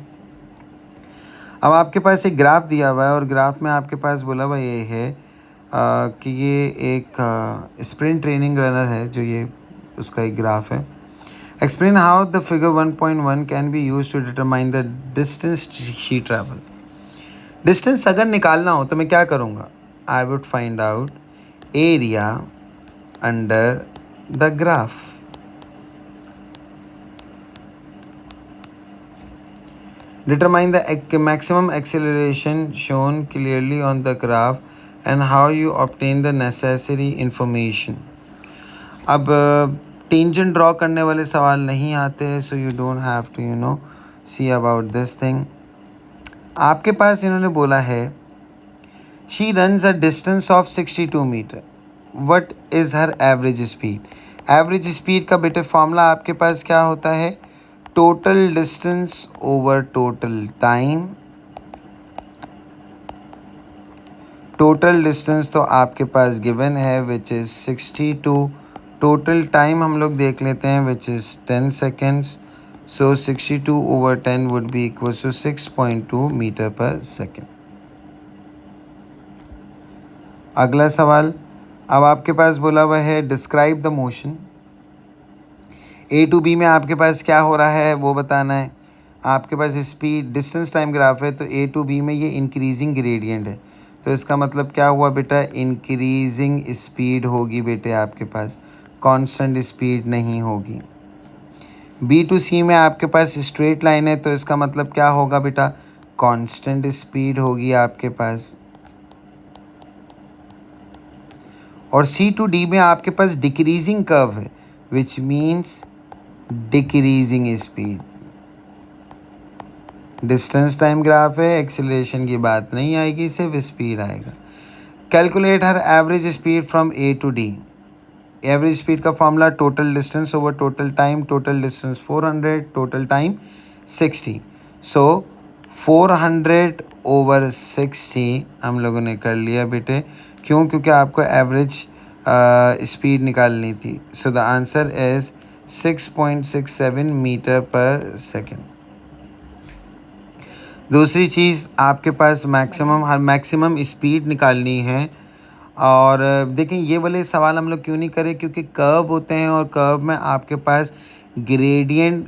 अब आपके पास एक ग्राफ दिया हुआ है, और ग्राफ में आपके पास बोला हुआ ये है कि ये एक स्प्रिंट ट्रेनिंग रनर है, जो ये उसका एक ग्राफ है। Explain how the figure 1.1 can be use to determine the distance she travel. Distance अगर निकालना हो तो मैं क्या करूँगा, I would find out area under the graph। Determine the maximum acceleration shown clearly on the graph and how you obtain the necessary information। अब tangent draw करने वाले सवाल नहीं आते हैं, so you don't have to see about this thing. आपके पास इन्होंने बोला है she runs a distance of 62 metre, what is her average speed. Average speed का बेटे फॉर्मूला आपके पास क्या होता है, total distance over total time. Total distance तो आपके पास गिवन है विच इज़ 62, टोटल टाइम हम लोग देख लेते हैं which is 10 seconds, so 62/10 would be equal to 6.2 metre per second. अगला सवाल, अब आपके पास बोला हुआ है describe the motion. A to B में आपके पास क्या हो रहा है वो बताना है। आपके पास स्पीड डिस्टेंस टाइम ग्राफ है, तो ए टू बी में ये इंक्रीजिंग ग्रेडियंट है, तो इसका मतलब क्या हुआ बेटा, इंक्रीजिंग स्पीड होगी बेटे आपके पास, कांस्टेंट स्पीड नहीं होगी। बी टू सी में आपके पास स्ट्रेट लाइन है, तो इसका मतलब क्या होगा बेटा, कांस्टेंट स्पीड होगी आपके पास। और सी टू डी में आपके पास डिक्रीजिंग कर्व है, which means decreasing speed. Distance time graph है, एक्सीलरेशन की बात नहीं आएगी, सिर्फ स्पीड आएगा। Calculate her average speed from A to D. Average speed का formula total distance over total time, total distance 400, total time 60, so 400/60 हम लोगों ने कर लिया बेटे, क्यों, क्योंकि आपको एवरेज स्पीड निकालनी थी। So the answer is 6.67 metre per second. दूसरी चीज़, आपके पास मैक्सिमम स्पीड निकालनी है। और देखें, ये वाले सवाल हम लोग क्यों नहीं करें, क्योंकि कर्व होते हैं और कर्व में आपके पास ग्रेडियंट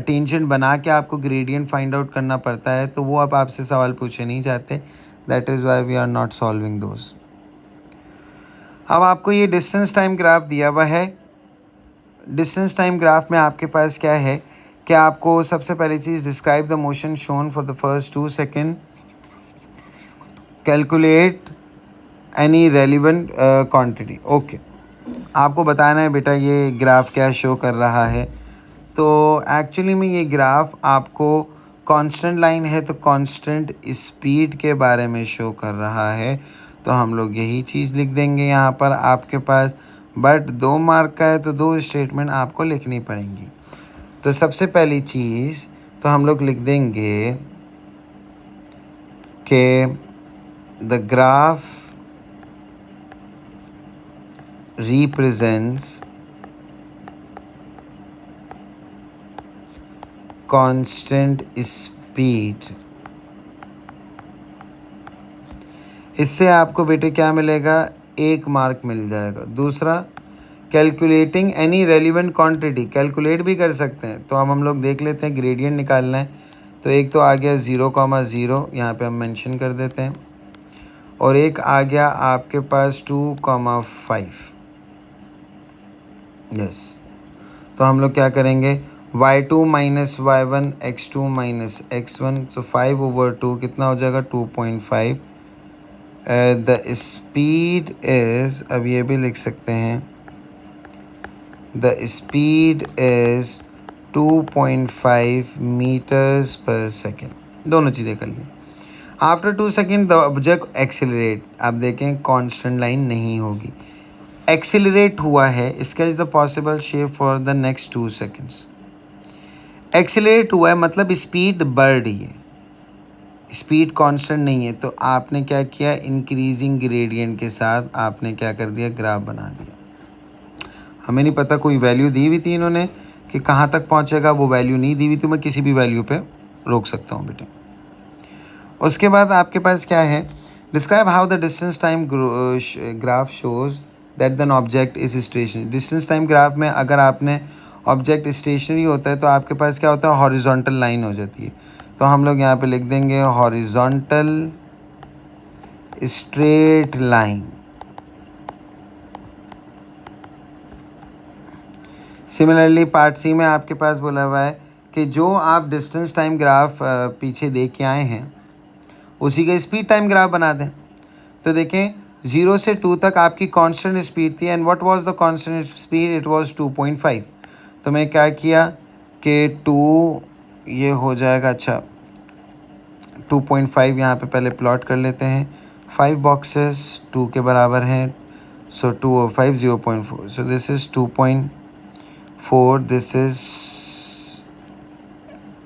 टेंजेंट बना के आपको ग्रेडियंट फाइंड आउट करना पड़ता है, तो वो अब आपसे सवाल पूछे नहीं जाते। That is why we are not solving those. अब आपको ये डिस्टेंस टाइम ग्राफ दिया हुआ है। डिस्टेंस टाइम ग्राफ में आपके पास क्या है कि आपको सबसे पहली चीज़, describe the motion shown for the first 2 second, calculate any relevant quantity. Okay, आपको बताना है बेटा ये ग्राफ क्या शो कर रहा है। तो एक्चुअली में ये ग्राफ आपको कांस्टेंट लाइन है तो कांस्टेंट स्पीड के बारे में शो कर रहा है, तो हम लोग यही चीज़ लिख देंगे यहाँ पर आपके पास। बट 2 मार्क का है तो 2 स्टेटमेंट आपको लिखनी पड़ेंगी। तो सबसे पहली चीज़ तो हम लोग लिख देंगे कि the graph represents constant speed। इससे आपको बेटे क्या मिलेगा, 1 मार्क मिल जाएगा। दूसरा, calculating any relevant quantity, calculate भी कर सकते हैं। तो अब हम लोग देख लेते हैं, ग्रेडियंट निकालना है। तो एक तो आ गया 0,0, यहाँ पे हम मेंशन कर देते हैं। और एक आ गया आपके पास 2,5। यस, तो हम लोग क्या करेंगे, y2 minus y1 x2 minus x1, तो 5/2 कितना हो जाएगा, 2.5। द स्पीड इज़, अब ये भी लिख सकते हैं, the speed is 2.5 metres per second. दोनों चीज़ें कर ली। After 2 second the object accelerate. आप देखें कांस्टेंट लाइन नहीं होगी, एक्सेलरेट हुआ है। Sketch the possible shape for the next 2 seconds. Accelerate हुआ है मतलब स्पीड बढ़ रही है, स्पीड कांस्टेंट नहीं है। तो आपने क्या किया, इंक्रीजिंग ग्रेडियंट के साथ आपने क्या कर दिया, ग्राफ बना दिया। हमें नहीं पता, कोई वैल्यू दी हुई थी इन्होंने कि कहाँ तक पहुँचेगा, वो वैल्यू नहीं दी हुई, तो मैं किसी भी वैल्यू पे रोक सकता हूँ बेटे। उसके बाद आपके पास क्या है, describe how the distance time graph shows that than object is stationary. Distance time graph में अगर आपने ऑब्जेक्ट स्टेशनरी होता है तो आपके पास क्या होता है, हॉरिजॉन्टल लाइन हो जाती है। तो हम लोग यहाँ पे लिख देंगे horizontal straight line. Similarly part C में आपके पास बोला हुआ है कि जो आप डिस्टेंस टाइम ग्राफ पीछे देख के आए हैं उसी का स्पीड टाइम ग्राफ बना दें। तो देखें 0 से 2 तक आपकी कांस्टेंट स्पीड थी, and what was the constant speed, it was 2.5। तो मैं क्या किया कि 2 ये हो जाएगा, अच्छा 2.5 यहाँ पे पहले प्लॉट कर लेते हैं। 5 बॉक्सेस 2 के बराबर हैं, सो 2 और 5 0.4, सो this is 2.4, this is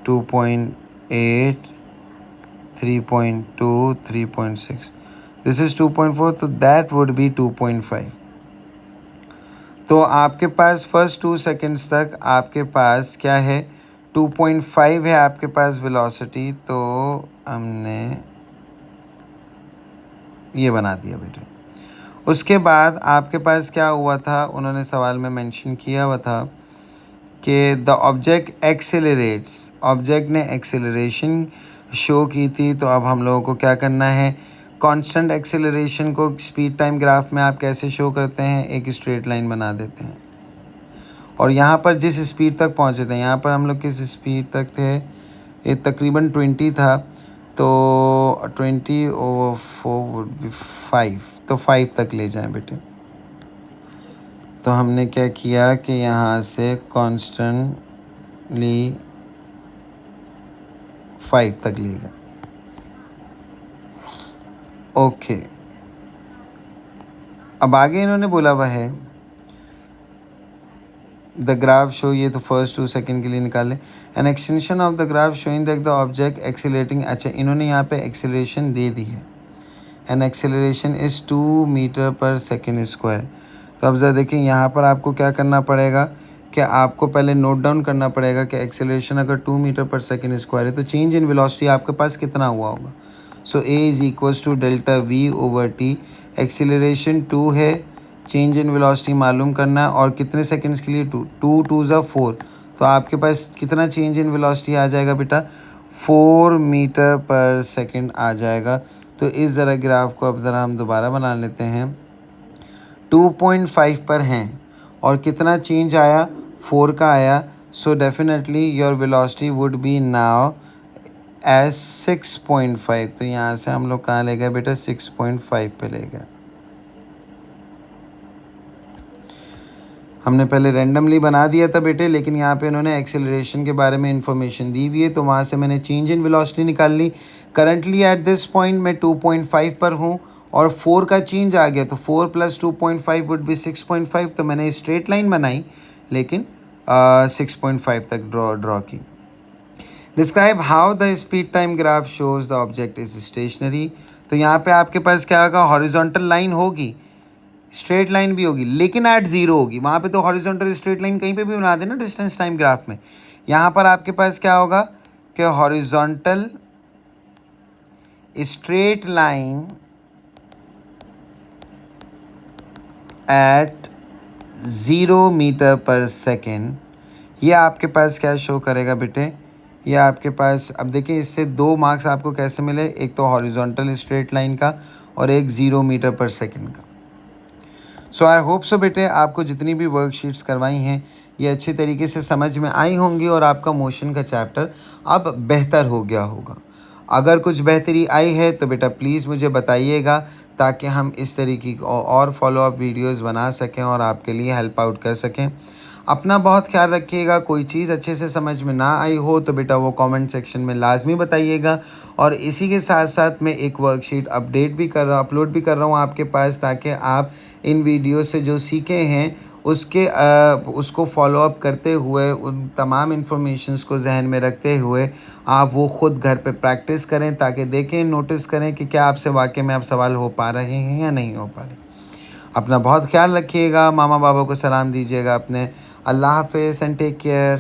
2.8, 3.2, 3.6, this is 2.4, तो दैट वुड बी 2.5। तो आपके पास फर्स्ट 2 सेकेंड्स तक आपके पास क्या है, 2.5 है आपके पास वेलोसिटी। तो हमने ये बना दिया बेटे। उसके बाद आपके पास क्या हुआ था, उन्होंने सवाल में मेंशन किया हुआ था कि द ऑब्जेक्ट एक्सेलरेट्स, ऑब्जेक्ट ने एक्सेलरेशन शो की थी। तो अब हम लोगों को क्या करना है, कांस्टेंट एक्सेलरेशन को स्पीड टाइम ग्राफ में आप कैसे शो करते हैं, एक स्ट्रेट लाइन बना देते हैं। और यहाँ पर जिस स्पीड तक पहुँचे थे, यहाँ पर हम लोग किस स्पीड तक थे, ये तकरीबन 20 था, तो 20/4 वुड बी 5, तो 5 तक ले जाएं बेटे। तो हमने क्या किया कि यहाँ से कॉन्स्टेंटली 5 तक ले गए। ओके, अब आगे इन्होंने बोला हुआ है द ग्राफ शो, ये तो फर्स्ट 2 सेकेंड के लिए निकाले, an extension of the graph showing that the object accelerating. अच्छा, इन्होंने यहाँ पे एक्सेलरेशन दे दी है, an acceleration is 2 metre per second square. तो अब ज़रा देखें यहाँ पर आपको क्या करना पड़ेगा कि आपको पहले नोट डाउन करना पड़ेगा कि एक्सेलरेशन अगर 2 मीटर पर सेकेंड स्क्वायर है तो चेंज इन वेलोसिटी आपके पास कितना हुआ होगा। So a is equals to delta v over t. Acceleration 2 है, चेंज इन वेलोसिटी मालूम करना है और कितने सेकंड्स के लिए 2, 2 2 ज़ा 4, तो आपके पास कितना चेंज इन वेलोसिटी आ जाएगा बेटा, 4 मीटर पर सेकंड आ जाएगा। तो इस ज़रा ग्राफ को अब ज़रा हम दोबारा बना लेते हैं। 2.5 पर हैं और कितना चेंज आया, 4 का आया। So definitely your velocity would be now as 6.5। तो यहाँ से हम लोग कहाँ ले गए बेटा, 6.5 पे ले गए। हमने पहले रैंडमली बना दिया था बेटे, लेकिन यहाँ पे इन्होंने एक्सेलरेशन के बारे में इंफॉर्मेशन दी हुई है, तो वहाँ से मैंने चेंज इन वेलोसिटी निकाल ली। करंटली एट दिस पॉइंट मैं 2.5 पर हूँ और 4 का चेंज आ गया, तो 4 + 2.5 वुड बी 6.5। तो मैंने स्ट्रेट लाइन बनाई लेकिन 6.5 तक ड्रॉ की। Describe how the speed time graph shows the object is stationery. तो यहाँ पे आपके पास क्या होगा, हॉरिजॉन्टल लाइन होगी, स्ट्रेट लाइन भी होगी, लेकिन एट ज़ीरो होगी। वहाँ पे तो हॉरिजॉन्टल स्ट्रेट लाइन कहीं पे भी बना देना डिस्टेंस टाइम ग्राफ में। यहाँ पर आपके पास क्या होगा कि horizontal straight line at 0 metre per second, ये आपके पास क्या शो करेगा बेटे, ये आपके पास, अब देखिए इससे 2 मार्क्स आपको कैसे मिले, एक तो हॉरिजॉन्टल स्ट्रेट लाइन का और एक 0 मीटर पर सेकेंड का। सो आई होप सो बेटे आपको जितनी भी वर्कशीट्स करवाई हैं ये अच्छी तरीके से समझ में आई होंगी और आपका मोशन का चैप्टर अब बेहतर हो गया होगा। अगर कुछ बेहतरी आई है तो बेटा प्लीज़ मुझे बताइएगा, ताकि हम इस तरीके की और फॉलोअप वीडियोस बना सकें और आपके लिए हेल्प आउट कर सकें। अपना बहुत ख्याल रखिएगा। कोई चीज़ अच्छे से समझ में ना आई हो तो बेटा वो कमेंट सेक्शन में लाजमी बताइएगा। और इसी के साथ साथ मैं एक वर्कशीट अपलोड भी कर रहा हूँ आपके पास, ताकि आप इन वीडियो से जो सीखे हैं उसको फॉलोअप करते हुए, उन तमाम इन्फॉर्मेशंस को जहन में रखते हुए आप वो ख़ुद घर पे प्रैक्टिस करें, ताकि देखें, नोटिस करें कि क्या आपसे वाकई में आप सवाल हो पा रहे हैं या नहीं हो पा रहे। अपना बहुत ख्याल रखिएगा, मामा बाबा को सलाम दीजिएगा अपने। अल्लाह हाफ़िज़ एंड टेक केयर।